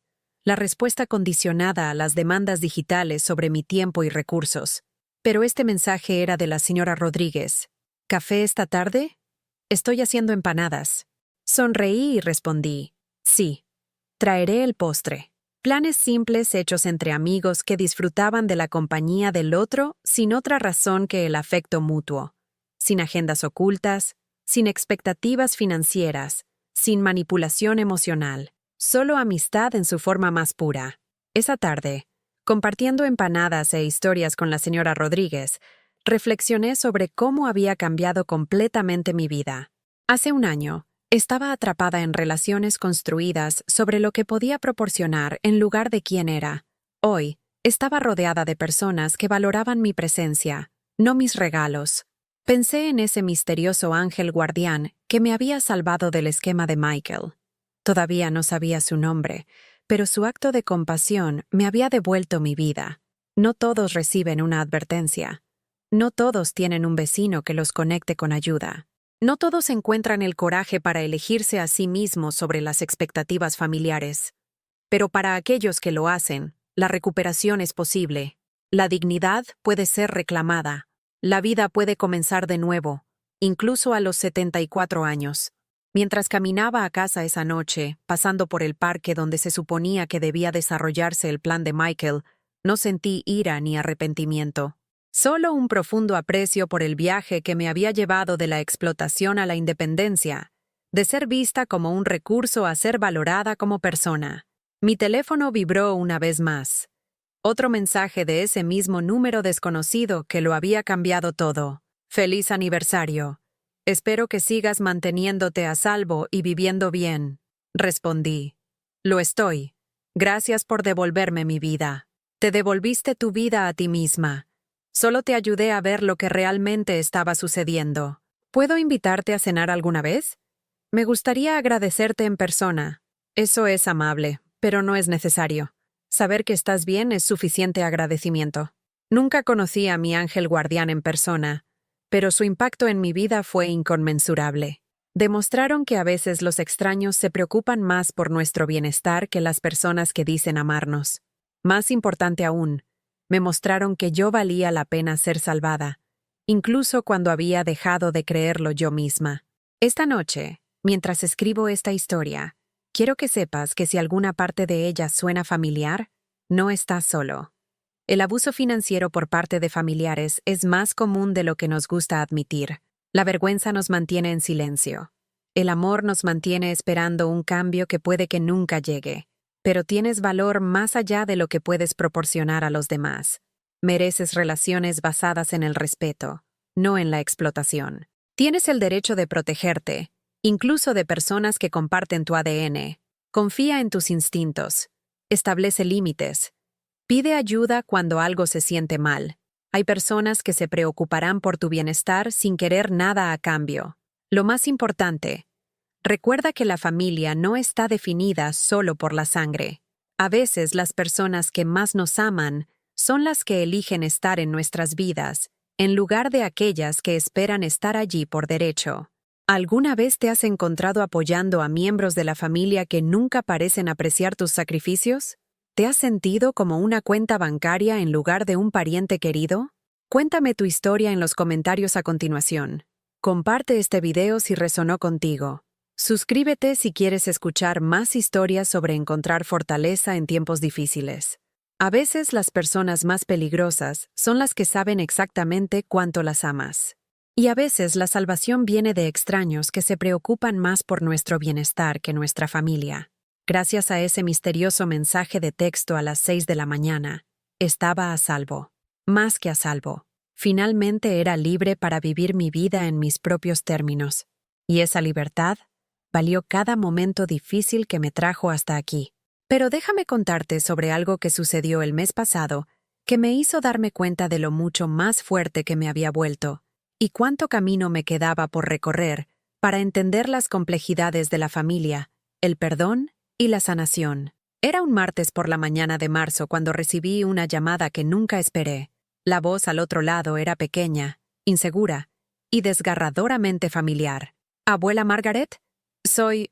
[SPEAKER 1] la respuesta condicionada a las demandas digitales sobre mi tiempo y recursos. Pero este mensaje era de la señora Rodríguez. ¿Café esta tarde? Estoy haciendo empanadas. Sonreí y respondí, sí. Traeré el postre. Planes simples hechos entre amigos que disfrutaban de la compañía del otro sin otra razón que el afecto mutuo. Sin agendas ocultas, sin expectativas financieras, sin manipulación emocional, solo amistad en su forma más pura. Esa tarde, compartiendo empanadas e historias con la señora Rodríguez, reflexioné sobre cómo había cambiado completamente mi vida. Hace un año, estaba atrapada en relaciones construidas sobre lo que podía proporcionar en lugar de quién era. Hoy, estaba rodeada de personas que valoraban mi presencia, no mis regalos. Pensé en ese misterioso ángel guardián que me había salvado del esquema de Michael. Todavía no sabía su nombre, pero su acto de compasión me había devuelto mi vida. No todos reciben una advertencia. No todos tienen un vecino que los conecte con ayuda. No todos encuentran el coraje para elegirse a sí mismos sobre las expectativas familiares. Pero para aquellos que lo hacen, la recuperación es posible. La dignidad puede ser reclamada. La vida puede comenzar de nuevo, incluso a los 74 años. Mientras caminaba a casa esa noche, pasando por el parque donde se suponía que debía desarrollarse el plan de Michael, no sentí ira ni arrepentimiento. Solo un profundo aprecio por el viaje que me había llevado de la explotación a la independencia, de ser vista como un recurso a ser valorada como persona. Mi teléfono vibró una vez más. Otro mensaje de ese mismo número desconocido que lo había cambiado todo. Feliz aniversario. Espero que sigas manteniéndote a salvo y viviendo bien. Respondí. Lo estoy. Gracias por devolverme mi vida. Te devolviste tu vida a ti misma. Solo te ayudé a ver lo que realmente estaba sucediendo. ¿Puedo invitarte a cenar alguna vez? Me gustaría agradecerte en persona. Eso es amable, pero no es necesario. Saber que estás bien es suficiente agradecimiento. Nunca conocí a mi ángel guardián en persona, pero su impacto en mi vida fue inconmensurable. Demostraron que a veces los extraños se preocupan más por nuestro bienestar que las personas que dicen amarnos. Más importante aún, me mostraron que yo valía la pena ser salvada, incluso cuando había dejado de creerlo yo misma. Esta noche, mientras escribo esta historia, quiero que sepas que si alguna parte de ella suena familiar, no estás solo. El abuso financiero por parte de familiares es más común de lo que nos gusta admitir. La vergüenza nos mantiene en silencio. El amor nos mantiene esperando un cambio que puede que nunca llegue. Pero tienes valor más allá de lo que puedes proporcionar a los demás. Mereces relaciones basadas en el respeto, no en la explotación. Tienes el derecho de protegerte, incluso de personas que comparten tu ADN. Confía en tus instintos. Establece límites. Pide ayuda cuando algo se siente mal. Hay personas que se preocuparán por tu bienestar sin querer nada a cambio. Lo más importante, recuerda que la familia no está definida solo por la sangre. A veces las personas que más nos aman son las que eligen estar en nuestras vidas, en lugar de aquellas que esperan estar allí por derecho. ¿Alguna vez te has encontrado apoyando a miembros de la familia que nunca parecen apreciar tus sacrificios? ¿Te has sentido como una cuenta bancaria en lugar de un pariente querido? Cuéntame tu historia en los comentarios a continuación. Comparte este video si resonó contigo. Suscríbete si quieres escuchar más historias sobre encontrar fortaleza en tiempos difíciles. A veces las personas más peligrosas son las que saben exactamente cuánto las amas. Y a veces la salvación viene de extraños que se preocupan más por nuestro bienestar que nuestra familia. Gracias a ese misterioso mensaje de texto a las 6 de la mañana, estaba a salvo. Más que a salvo. Finalmente era libre para vivir mi vida en mis propios términos. Y esa libertad valió cada momento difícil que me trajo hasta aquí. Pero déjame contarte sobre algo que sucedió el mes pasado que me hizo darme cuenta de lo mucho más fuerte que me había vuelto y cuánto camino me quedaba por recorrer para entender las complejidades de la familia, el perdón y la sanación. Era un martes por la mañana de marzo cuando recibí una llamada que nunca esperé. La voz al otro lado era pequeña, insegura y desgarradoramente familiar. ¿Abuela Margaret? Soy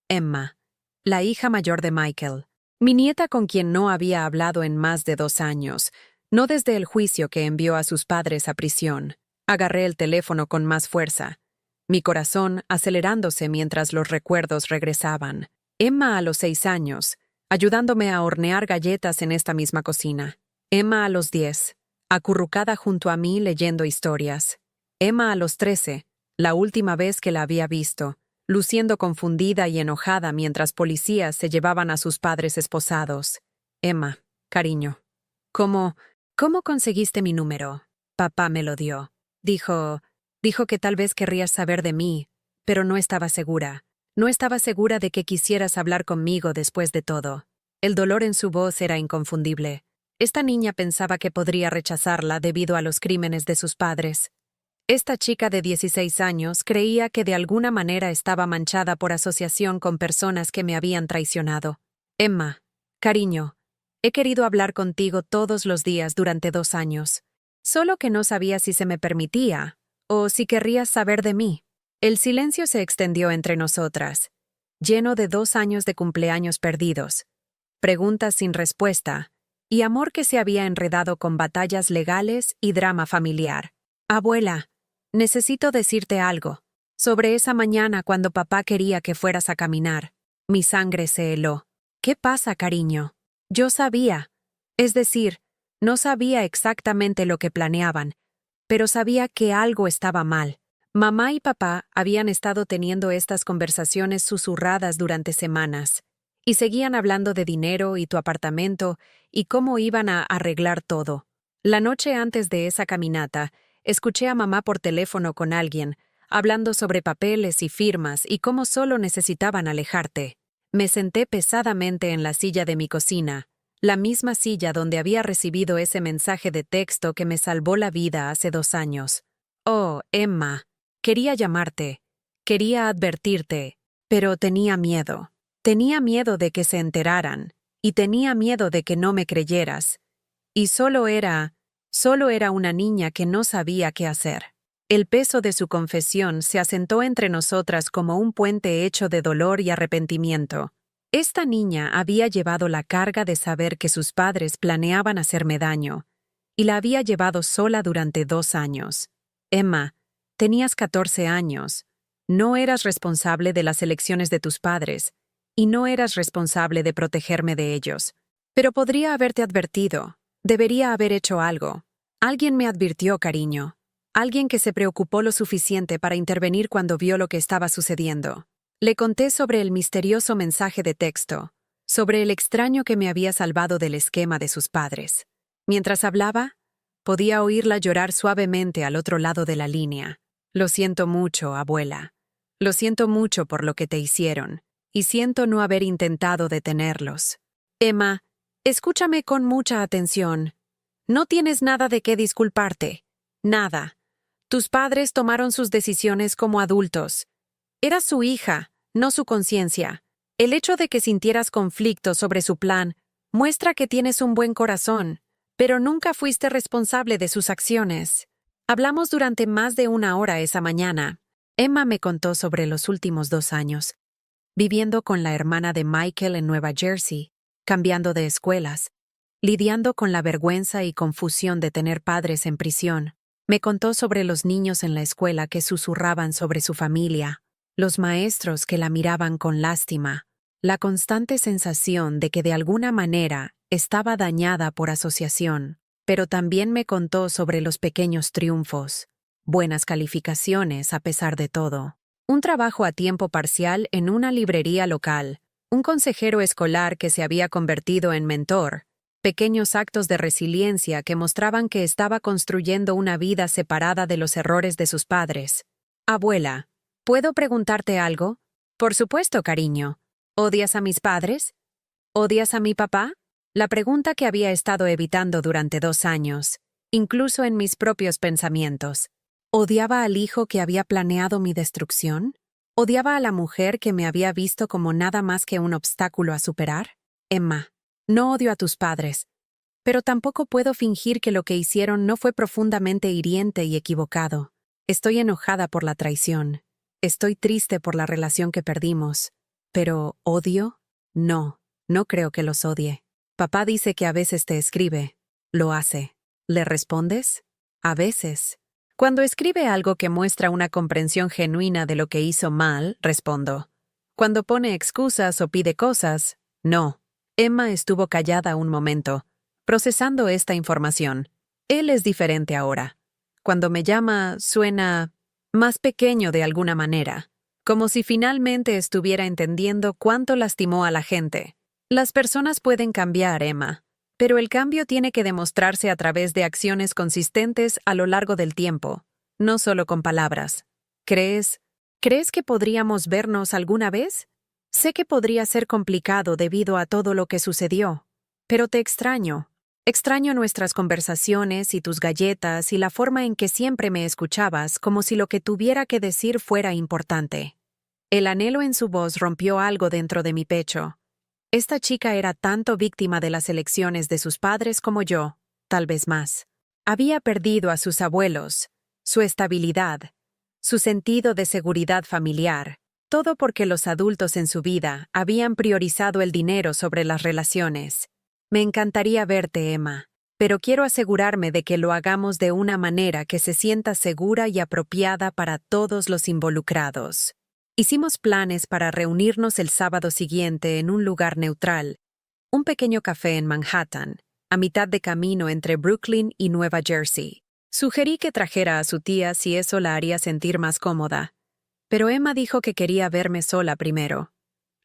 [SPEAKER 1] Emma, la hija mayor de Michael, mi nieta con quien no había hablado en más de 2 años, no desde el juicio que envió a sus padres a prisión. Agarré el teléfono con más fuerza, mi corazón acelerándose mientras los recuerdos regresaban. Emma a los 6 años, ayudándome a hornear galletas en esta misma cocina. Emma a los 10, acurrucada junto a mí leyendo historias. Emma a los 13, la última vez que la había visto, luciendo confundida y enojada mientras policías se llevaban a sus padres esposados. Emma, cariño. ¿Cómo conseguiste mi número? Papá me lo dio. Dijo que tal vez querrías saber de mí, pero no estaba segura. No estaba segura de que quisieras hablar conmigo después de todo. El dolor en su voz era inconfundible. Esta niña pensaba que podría rechazarla debido a los crímenes de sus padres. Esta chica de 16 años creía que de alguna manera estaba manchada por asociación con personas que me habían traicionado. Emma, cariño, he querido hablar contigo todos los días durante 2 años. Solo que no sabía si se me permitía, o si querrías saber de mí. El silencio se extendió entre nosotras, lleno de 2 años de cumpleaños perdidos, preguntas sin respuesta, y amor que se había enredado con batallas legales y drama familiar. Abuela, necesito decirte algo. Sobre esa mañana cuando papá quería que fueras a caminar, mi sangre se heló. ¿Qué pasa, cariño? Yo sabía. Es decir, no sabía exactamente lo que planeaban, pero sabía que algo estaba mal. Mamá y papá habían estado teniendo estas conversaciones susurradas durante semanas, y seguían hablando de dinero y tu apartamento y cómo iban a arreglar todo. La noche antes de esa caminata, escuché a mamá por teléfono con alguien, hablando sobre papeles y firmas y cómo solo necesitaban alejarte. Me senté pesadamente en la silla de mi cocina, la misma silla donde había recibido ese mensaje de texto que me salvó la vida hace 2 años. Oh, Emma, quería llamarte, quería advertirte, pero tenía miedo. Tenía miedo de que se enteraran, y tenía miedo de que no me creyeras. Y solo era una niña que no sabía qué hacer. El peso de su confesión se asentó entre nosotras como un puente hecho de dolor y arrepentimiento. Esta niña había llevado la carga de saber que sus padres planeaban hacerme daño, y la había llevado sola durante 2 años. Emma, tenías 14 años. No eras responsable de las elecciones de tus padres, y no eras responsable de protegerme de ellos. Pero podría haberte advertido. Debería haber hecho algo. Alguien me advirtió, cariño. Alguien que se preocupó lo suficiente para intervenir cuando vio lo que estaba sucediendo. Le conté sobre el misterioso mensaje de texto, sobre el extraño que me había salvado del esquema de sus padres. Mientras hablaba, podía oírla llorar suavemente al otro lado de la línea. Lo siento mucho, abuela. Lo siento mucho por lo que te hicieron, y siento no haber intentado detenerlos. Emma, escúchame con mucha atención. No tienes nada de qué disculparte. Nada. Tus padres tomaron sus decisiones como adultos. Eras su hija, no su conciencia. El hecho de que sintieras conflicto sobre su plan muestra que tienes un buen corazón, pero nunca fuiste responsable de sus acciones. Hablamos durante más de 1 hora esa mañana. Emma me contó sobre los últimos 2 años, viviendo con la hermana de Michael en Nueva Jersey, cambiando de escuelas, lidiando con la vergüenza y confusión de tener padres en prisión. Me contó sobre los niños en la escuela que susurraban sobre su familia, los maestros que la miraban con lástima, la constante sensación de que de alguna manera estaba dañada por asociación, pero también me contó sobre los pequeños triunfos, buenas calificaciones a pesar de todo, un trabajo a tiempo parcial en una librería local, un consejero escolar que se había convertido en mentor, pequeños actos de resiliencia que mostraban que estaba construyendo una vida separada de los errores de sus padres. Abuela, ¿puedo preguntarte algo? Por supuesto, cariño. ¿Odias a mis padres? ¿Odias a mi papá? La pregunta que había estado evitando durante 2 años, incluso en mis propios pensamientos. ¿Odiaba al hijo que había planeado mi destrucción? ¿Odiaba a la mujer que me había visto como nada más que un obstáculo a superar? Emma, no odio a tus padres, pero tampoco puedo fingir que lo que hicieron no fue profundamente hiriente y equivocado. Estoy enojada por la traición. Estoy triste por la relación que perdimos. Pero, ¿odio? No, no creo que los odie. Papá dice que a veces te escribe. Lo hace. ¿Le respondes? A veces. Cuando escribe algo que muestra una comprensión genuina de lo que hizo mal, respondo. Cuando pone excusas o pide cosas, no. Emma estuvo callada un momento, procesando esta información. Él es diferente ahora. Cuando me llama, suena más pequeño de alguna manera, como si finalmente estuviera entendiendo cuánto lastimó a la gente. Las personas pueden cambiar, Emma, pero el cambio tiene que demostrarse a través de acciones consistentes a lo largo del tiempo, no solo con palabras. ¿Crees que podríamos vernos alguna vez? Sé que podría ser complicado debido a todo lo que sucedió, pero te extraño. Extraño nuestras conversaciones y tus galletas y la forma en que siempre me escuchabas como si lo que tuviera que decir fuera importante. El anhelo en su voz rompió algo dentro de mi pecho. Esta chica era tanto víctima de las elecciones de sus padres como yo, tal vez más. Había perdido a sus abuelos, su estabilidad, su sentido de seguridad familiar, todo porque los adultos en su vida habían priorizado el dinero sobre las relaciones. Me encantaría verte, Emma, pero quiero asegurarme de que lo hagamos de una manera que se sienta segura y apropiada para todos los involucrados. Hicimos planes para reunirnos el sábado siguiente en un lugar neutral, un pequeño café en Manhattan, a mitad de camino entre Brooklyn y Nueva Jersey. Sugerí que trajera a su tía si eso la haría sentir más cómoda, pero Emma dijo que quería verme sola primero.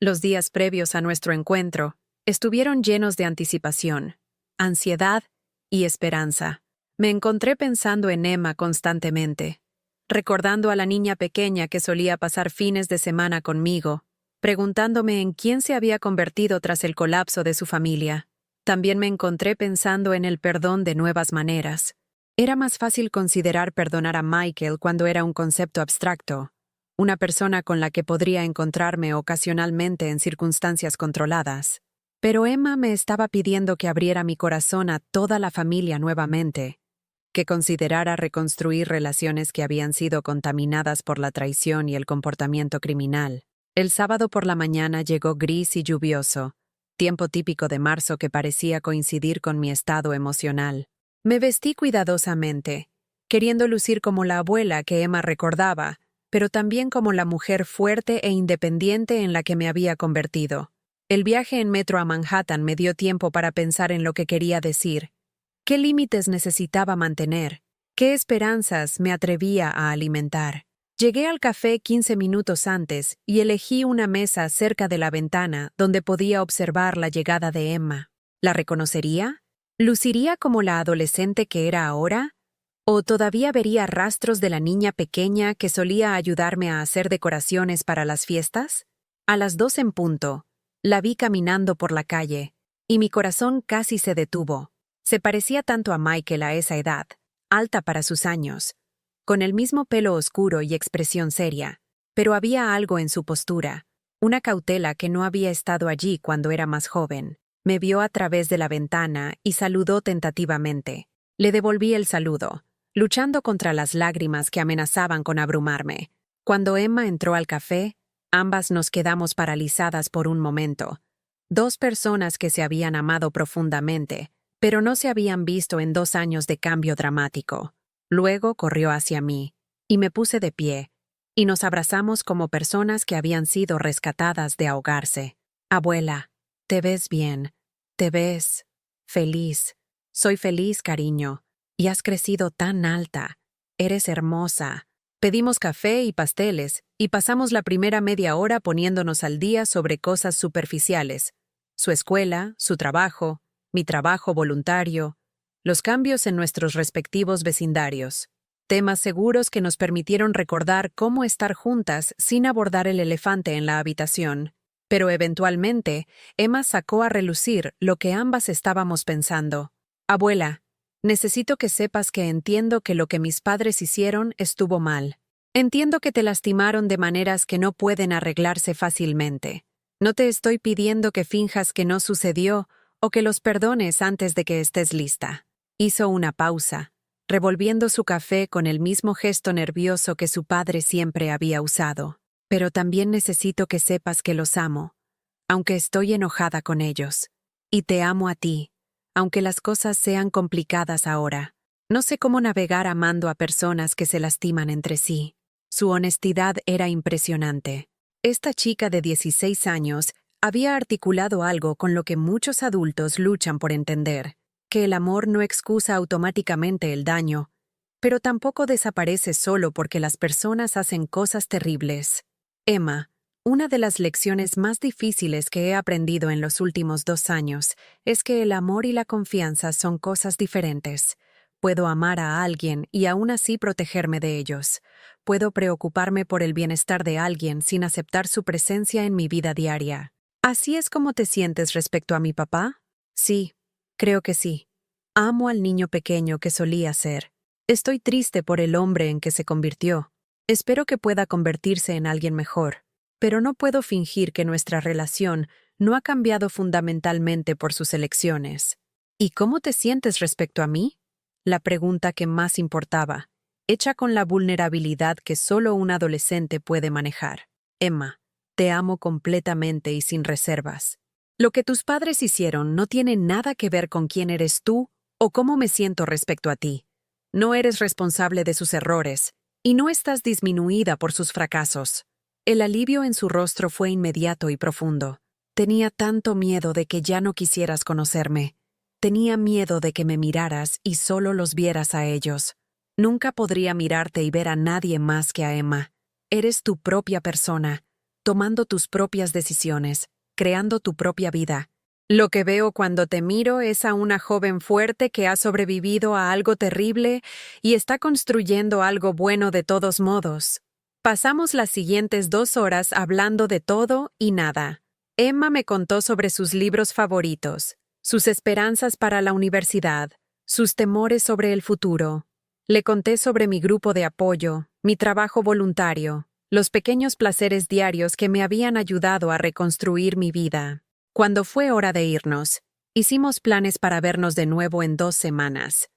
[SPEAKER 1] Los días previos a nuestro encuentro estuvieron llenos de anticipación, ansiedad y esperanza. Me encontré pensando en Emma constantemente, recordando a la niña pequeña que solía pasar fines de semana conmigo, preguntándome en quién se había convertido tras el colapso de su familia. También me encontré pensando en el perdón de nuevas maneras. Era más fácil considerar perdonar a Michael cuando era un concepto abstracto, una persona con la que podría encontrarme ocasionalmente en circunstancias controladas. Pero Emma me estaba pidiendo que abriera mi corazón a toda la familia nuevamente, que considerara reconstruir relaciones que habían sido contaminadas por la traición y el comportamiento criminal. El sábado por la mañana llegó gris y lluvioso, tiempo típico de marzo que parecía coincidir con mi estado emocional. Me vestí cuidadosamente, queriendo lucir como la abuela que Emma recordaba, pero también como la mujer fuerte e independiente en la que me había convertido. El viaje en metro a Manhattan me dio tiempo para pensar en lo que quería decir. ¿Qué límites necesitaba mantener? ¿Qué esperanzas me atrevía a alimentar? Llegué al café 15 minutos antes y elegí una mesa cerca de la ventana donde podía observar la llegada de Emma. ¿La reconocería? ¿Luciría como la adolescente que era ahora? ¿O todavía vería rastros de la niña pequeña que solía ayudarme a hacer decoraciones para las fiestas? A las 2 en punto, la vi caminando por la calle, y mi corazón casi se detuvo. Se parecía tanto a Michael a esa edad, alta para sus años, con el mismo pelo oscuro y expresión seria, pero había algo en su postura, una cautela que no había estado allí cuando era más joven. Me vio a través de la ventana y saludó tentativamente. Le devolví el saludo, luchando contra las lágrimas que amenazaban con abrumarme. Cuando Emma entró al café, ambas nos quedamos paralizadas por un momento. Dos personas que se habían amado profundamente, pero no se habían visto en 2 años de cambio dramático. Luego corrió hacia mí, y me puse de pie, y nos abrazamos como personas que habían sido rescatadas de ahogarse. Abuela, te ves bien, te ves feliz. Soy feliz, cariño, y has crecido tan alta. Eres hermosa. Pedimos café y pasteles, y pasamos la primera media hora poniéndonos al día sobre cosas superficiales. Su escuela, su trabajo, mi trabajo voluntario, los cambios en nuestros respectivos vecindarios. Temas seguros que nos permitieron recordar cómo estar juntas sin abordar el elefante en la habitación. Pero eventualmente, Emma sacó a relucir lo que ambas estábamos pensando. Abuela, necesito que sepas que entiendo que lo que mis padres hicieron estuvo mal. Entiendo que te lastimaron de maneras que no pueden arreglarse fácilmente. No te estoy pidiendo que finjas que no sucedió o que los perdones antes de que estés lista. Hizo una pausa, revolviendo su café con el mismo gesto nervioso que su padre siempre había usado. Pero también necesito que sepas que los amo, aunque estoy enojada con ellos. Y te amo a ti, aunque las cosas sean complicadas ahora. No sé cómo navegar amando a personas que se lastiman entre sí. Su honestidad era impresionante. Esta chica de 16 años había articulado algo con lo que muchos adultos luchan por entender, que el amor no excusa automáticamente el daño, pero tampoco desaparece solo porque las personas hacen cosas terribles. Emma, una de las lecciones más difíciles que he aprendido en los últimos 2 años es que el amor y la confianza son cosas diferentes. Puedo amar a alguien y aún así protegerme de ellos. Puedo preocuparme por el bienestar de alguien sin aceptar su presencia en mi vida diaria. ¿Así es como te sientes respecto a mi papá? Sí, creo que sí. Amo al niño pequeño que solía ser. Estoy triste por el hombre en que se convirtió. Espero que pueda convertirse en alguien mejor, pero no puedo fingir que nuestra relación no ha cambiado fundamentalmente por sus elecciones. ¿Y cómo te sientes respecto a mí? La pregunta que más importaba, hecha con la vulnerabilidad que solo un adolescente puede manejar. Emma, te amo completamente y sin reservas. Lo que tus padres hicieron no tiene nada que ver con quién eres tú o cómo me siento respecto a ti. No eres responsable de sus errores, y no estás disminuida por sus fracasos. El alivio en su rostro fue inmediato y profundo. Tenía tanto miedo de que ya no quisieras conocerme. Tenía miedo de que me miraras y solo los vieras a ellos. Nunca podría mirarte y ver a nadie más que a Emma. Eres tu propia persona, tomando tus propias decisiones, creando tu propia vida. Lo que veo cuando te miro es a una joven fuerte que ha sobrevivido a algo terrible y está construyendo algo bueno de todos modos. Pasamos las siguientes 2 horas hablando de todo y nada. Emma me contó sobre sus libros favoritos, sus esperanzas para la universidad, sus temores sobre el futuro. Le conté sobre mi grupo de apoyo, mi trabajo voluntario, los pequeños placeres diarios que me habían ayudado a reconstruir mi vida. Cuando fue hora de irnos, hicimos planes para vernos de nuevo en 2 semanas.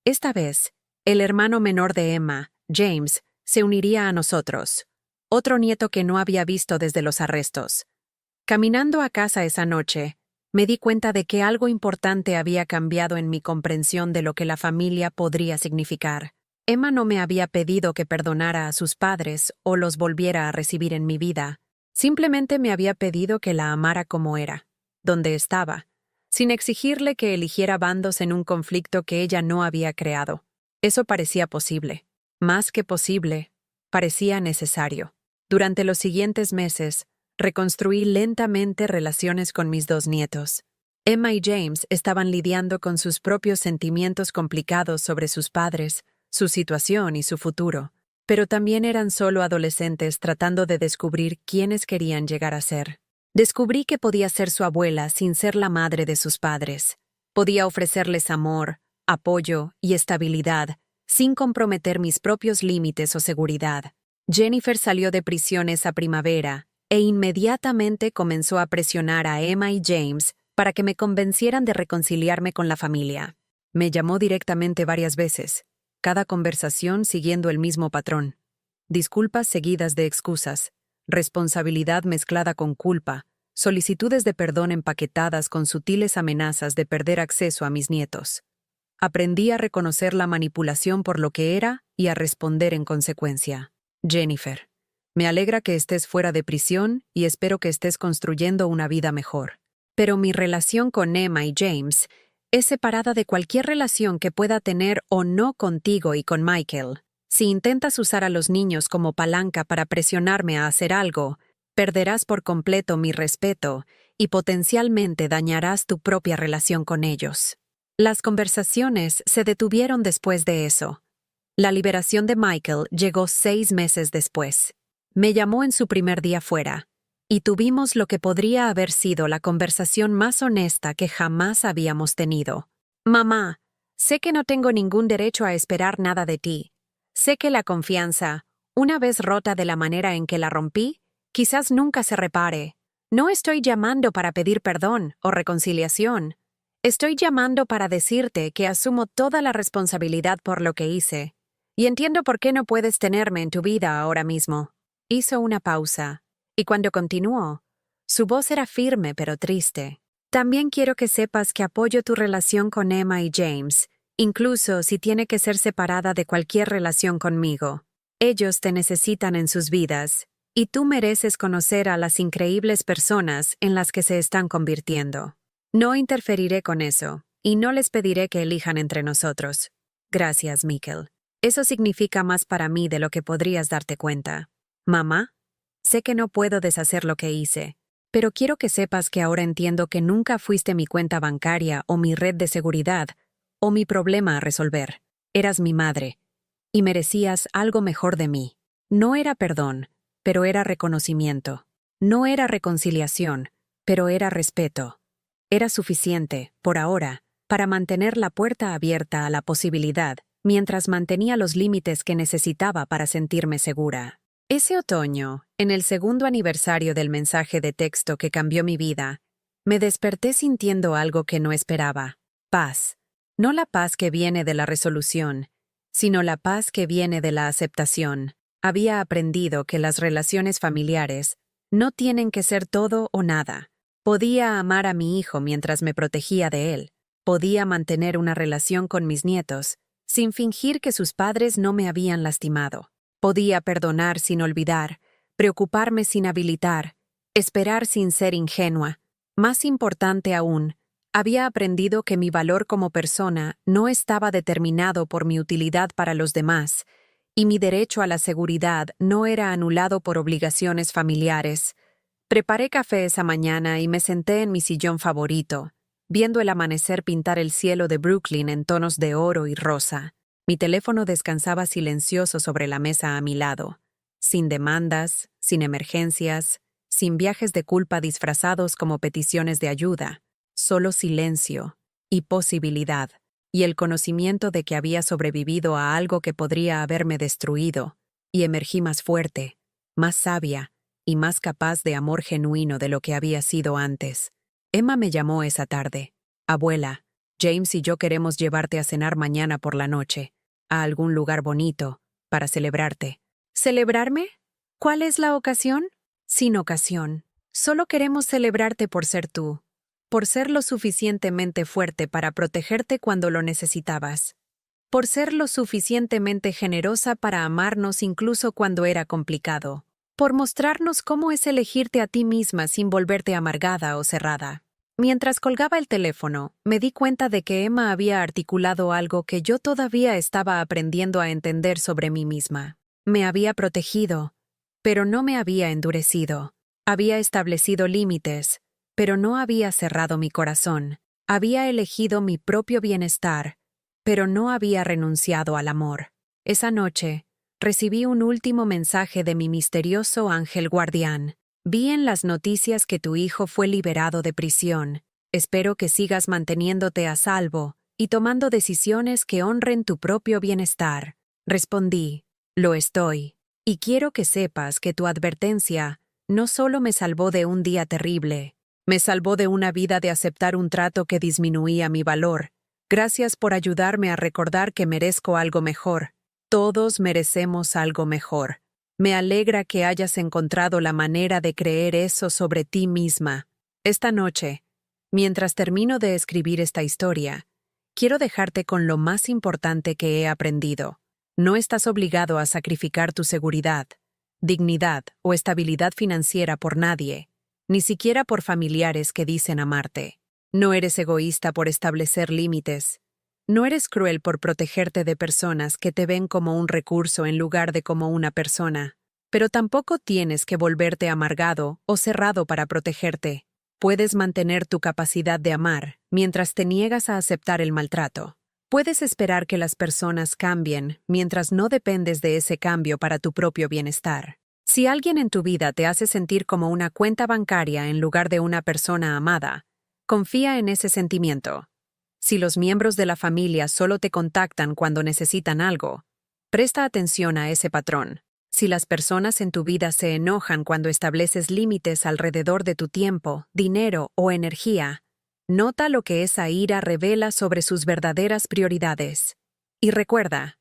[SPEAKER 1] Esta vez, el hermano menor de Emma, James, se uniría a nosotros, otro nieto que no había visto desde los arrestos. Caminando a casa esa noche, me di cuenta de que algo importante había cambiado en mi comprensión de lo que la familia podría significar. Emma no me había pedido que perdonara a sus padres o los volviera a recibir en mi vida. Simplemente me había pedido que la amara como era, donde estaba, sin exigirle que eligiera bandos en un conflicto que ella no había creado. Eso parecía posible. Más que posible, parecía necesario. Durante los siguientes meses, reconstruí lentamente relaciones con mis 2 nietos. Emma y James estaban lidiando con sus propios sentimientos complicados sobre sus padres, su situación y su futuro, pero también eran solo adolescentes tratando de descubrir quiénes querían llegar a ser. Descubrí que podía ser su abuela sin ser la madre de sus padres. Podía ofrecerles amor, apoyo y estabilidad, sin comprometer mis propios límites o seguridad. Jennifer salió de prisión esa primavera e inmediatamente comenzó a presionar a Emma y James para que me convencieran de reconciliarme con la familia. Me llamó directamente varias veces, cada conversación siguiendo el mismo patrón. Disculpas seguidas de excusas, responsabilidad mezclada con culpa, solicitudes de perdón empaquetadas con sutiles amenazas de perder acceso a mis nietos. Aprendí a reconocer la manipulación por lo que era y a responder en consecuencia. Jennifer, me alegra que estés fuera de prisión y espero que estés construyendo una vida mejor. Pero mi relación con Emma y James es separada de cualquier relación que pueda tener o no contigo y con Michael. Si intentas usar a los niños como palanca para presionarme a hacer algo, perderás por completo mi respeto y potencialmente dañarás tu propia relación con ellos. Las conversaciones se detuvieron después de eso. La liberación de Michael llegó 6 meses después. Me llamó en su primer día fuera, y tuvimos lo que podría haber sido la conversación más honesta que jamás habíamos tenido. Mamá, sé que no tengo ningún derecho a esperar nada de ti. Sé que la confianza, una vez rota de la manera en que la rompí, quizás nunca se repare. No estoy llamando para pedir perdón o reconciliación. Estoy llamando para decirte que asumo toda la responsabilidad por lo que hice, y entiendo por qué no puedes tenerme en tu vida ahora mismo. Hizo una pausa, y cuando continuó, su voz era firme pero triste. También quiero que sepas que apoyo tu relación con Emma y James, incluso si tiene que ser separada de cualquier relación conmigo. Ellos te necesitan en sus vidas, y tú mereces conocer a las increíbles personas en las que se están convirtiendo. No interferiré con eso, y no les pediré que elijan entre nosotros. Gracias, Michael. Eso significa más para mí de lo que podrías darte cuenta. Mamá, sé que no puedo deshacer lo que hice, pero quiero que sepas que ahora entiendo que nunca fuiste mi cuenta bancaria o mi red de seguridad, o mi problema a resolver. Eras mi madre, y merecías algo mejor de mí. No era perdón, pero era reconocimiento. No era reconciliación, pero era respeto. Era suficiente, por ahora, para mantener la puerta abierta a la posibilidad, mientras mantenía los límites que necesitaba para sentirme segura. Ese otoño, en el 2º aniversario del mensaje de texto que cambió mi vida, me desperté sintiendo algo que no esperaba. Paz. No la paz que viene de la resolución, sino la paz que viene de la aceptación. Había aprendido que las relaciones familiares no tienen que ser todo o nada. Podía amar a mi hijo mientras me protegía de él. Podía mantener una relación con mis nietos, sin fingir que sus padres no me habían lastimado. Podía perdonar sin olvidar, preocuparme sin habilitar, esperar sin ser ingenua. Más importante aún, había aprendido que mi valor como persona no estaba determinado por mi utilidad para los demás, y mi derecho a la seguridad no era anulado por obligaciones familiares. Preparé café esa mañana y me senté en mi sillón favorito, viendo el amanecer pintar el cielo de Brooklyn en tonos de oro y rosa. Mi teléfono descansaba silencioso sobre la mesa a mi lado, sin demandas, sin emergencias, sin viajes de culpa disfrazados como peticiones de ayuda, solo silencio y posibilidad, y el conocimiento de que había sobrevivido a algo que podría haberme destruido, y emergí más fuerte, más sabia y más capaz de amor genuino de lo que había sido antes. Emma me llamó esa tarde. Abuela, James y yo queremos llevarte a cenar mañana por la noche, a algún lugar bonito, para celebrarte. ¿Celebrarme? ¿Cuál es la ocasión? Sin ocasión. Solo queremos celebrarte por ser tú, por ser lo suficientemente fuerte para protegerte cuando lo necesitabas, por ser lo suficientemente generosa para amarnos incluso cuando era complicado, por mostrarnos cómo es elegirte a ti misma sin volverte amargada o cerrada. Mientras colgaba el teléfono, me di cuenta de que Emma había articulado algo que yo todavía estaba aprendiendo a entender sobre mí misma. Me había protegido, pero no me había endurecido. Había establecido límites, pero no había cerrado mi corazón. Había elegido mi propio bienestar, pero no había renunciado al amor. Esa noche, recibí un último mensaje de mi misterioso ángel guardián. Vi en las noticias que tu hijo fue liberado de prisión. Espero que sigas manteniéndote a salvo y tomando decisiones que honren tu propio bienestar. Respondí, lo estoy. Y quiero que sepas que tu advertencia no solo me salvó de un día terrible, me salvó de una vida de aceptar un trato que disminuía mi valor. Gracias por ayudarme a recordar que merezco algo mejor. Todos merecemos algo mejor. Me alegra que hayas encontrado la manera de creer eso sobre ti misma. Esta noche, mientras termino de escribir esta historia, quiero dejarte con lo más importante que he aprendido. No estás obligado a sacrificar tu seguridad, dignidad o estabilidad financiera por nadie, ni siquiera por familiares que dicen amarte. No eres egoísta por establecer límites. No eres cruel por protegerte de personas que te ven como un recurso en lugar de como una persona. Pero tampoco tienes que volverte amargado o cerrado para protegerte. Puedes mantener tu capacidad de amar mientras te niegas a aceptar el maltrato. Puedes esperar que las personas cambien mientras no dependes de ese cambio para tu propio bienestar. Si alguien en tu vida te hace sentir como una cuenta bancaria en lugar de una persona amada, confía en ese sentimiento. Si los miembros de la familia solo te contactan cuando necesitan algo, presta atención a ese patrón. Si las personas en tu vida se enojan cuando estableces límites alrededor de tu tiempo, dinero o energía, nota lo que esa ira revela sobre sus verdaderas prioridades. Y recuerda,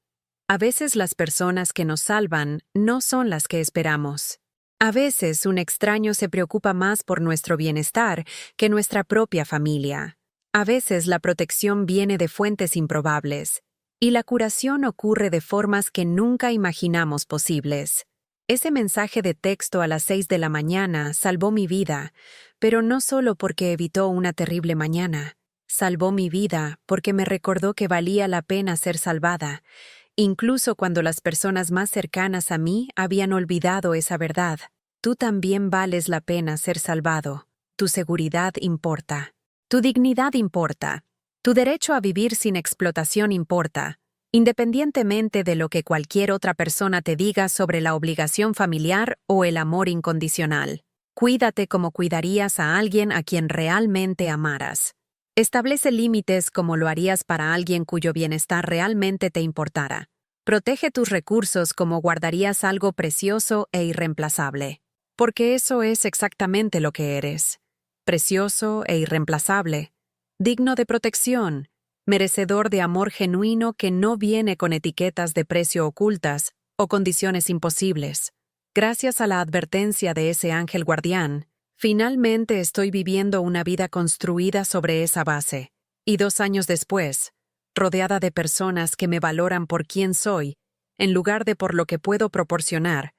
[SPEAKER 1] a veces las personas que nos salvan no son las que esperamos. A veces un extraño se preocupa más por nuestro bienestar que nuestra propia familia. A veces la protección viene de fuentes improbables, y la curación ocurre de formas que nunca imaginamos posibles. Ese mensaje de texto a las 6 de la mañana salvó mi vida, pero no solo porque evitó una terrible mañana. Salvó mi vida porque me recordó que valía la pena ser salvada, incluso cuando las personas más cercanas a mí habían olvidado esa verdad. Tú también vales la pena ser salvado. Tu seguridad importa. Tu dignidad importa. Tu derecho a vivir sin explotación importa, independientemente de lo que cualquier otra persona te diga sobre la obligación familiar o el amor incondicional. Cuídate como cuidarías a alguien a quien realmente amaras. Establece límites como lo harías para alguien cuyo bienestar realmente te importara. Protege tus recursos como guardarías algo precioso e irreemplazable. Porque eso es exactamente lo que eres. Precioso e irreemplazable. Digno de protección. Merecedor de amor genuino que no viene con etiquetas de precio ocultas o condiciones imposibles. Gracias a la advertencia de ese ángel guardián, finalmente estoy viviendo una vida construida sobre esa base. Y 2 años después, rodeada de personas que me valoran por quién soy, en lugar de por lo que puedo proporcionar,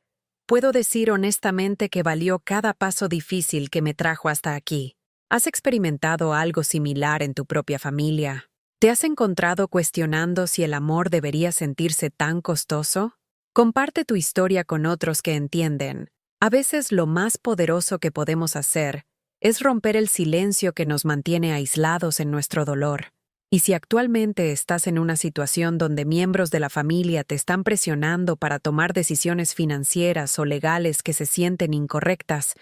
[SPEAKER 1] puedo decir honestamente que valió cada paso difícil que me trajo hasta aquí. ¿Has experimentado algo similar en tu propia familia? ¿Te has encontrado cuestionando si el amor debería sentirse tan costoso? Comparte tu historia con otros que entienden. A veces lo más poderoso que podemos hacer es romper el silencio que nos mantiene aislados en nuestro dolor. Y si actualmente estás en una situación donde miembros de la familia te están presionando para tomar decisiones financieras o legales que se sienten incorrectas,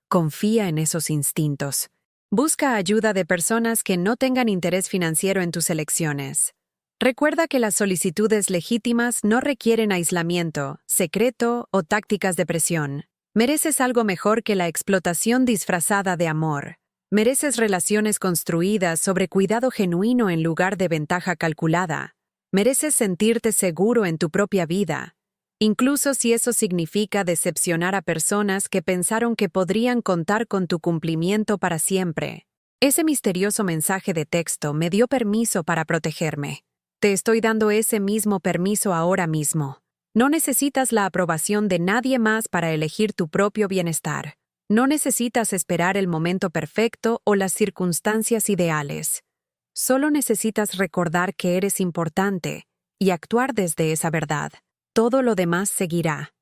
[SPEAKER 1] confía en esos instintos. Busca ayuda de personas que no tengan interés financiero en tus elecciones. Recuerda que las solicitudes legítimas no requieren aislamiento, secreto o tácticas de presión. Mereces algo mejor que la explotación disfrazada de amor. Mereces relaciones construidas sobre cuidado genuino en lugar de ventaja calculada. Mereces sentirte seguro en tu propia vida, incluso si eso significa decepcionar a personas que pensaron que podrían contar con tu cumplimiento para siempre. Ese misterioso mensaje de texto me dio permiso para protegerme. Te estoy dando ese mismo permiso ahora mismo. No necesitas la aprobación de nadie más para elegir tu propio bienestar. No necesitas esperar el momento perfecto o las circunstancias ideales. Solo necesitas recordar que eres importante y actuar desde esa verdad. Todo lo demás seguirá.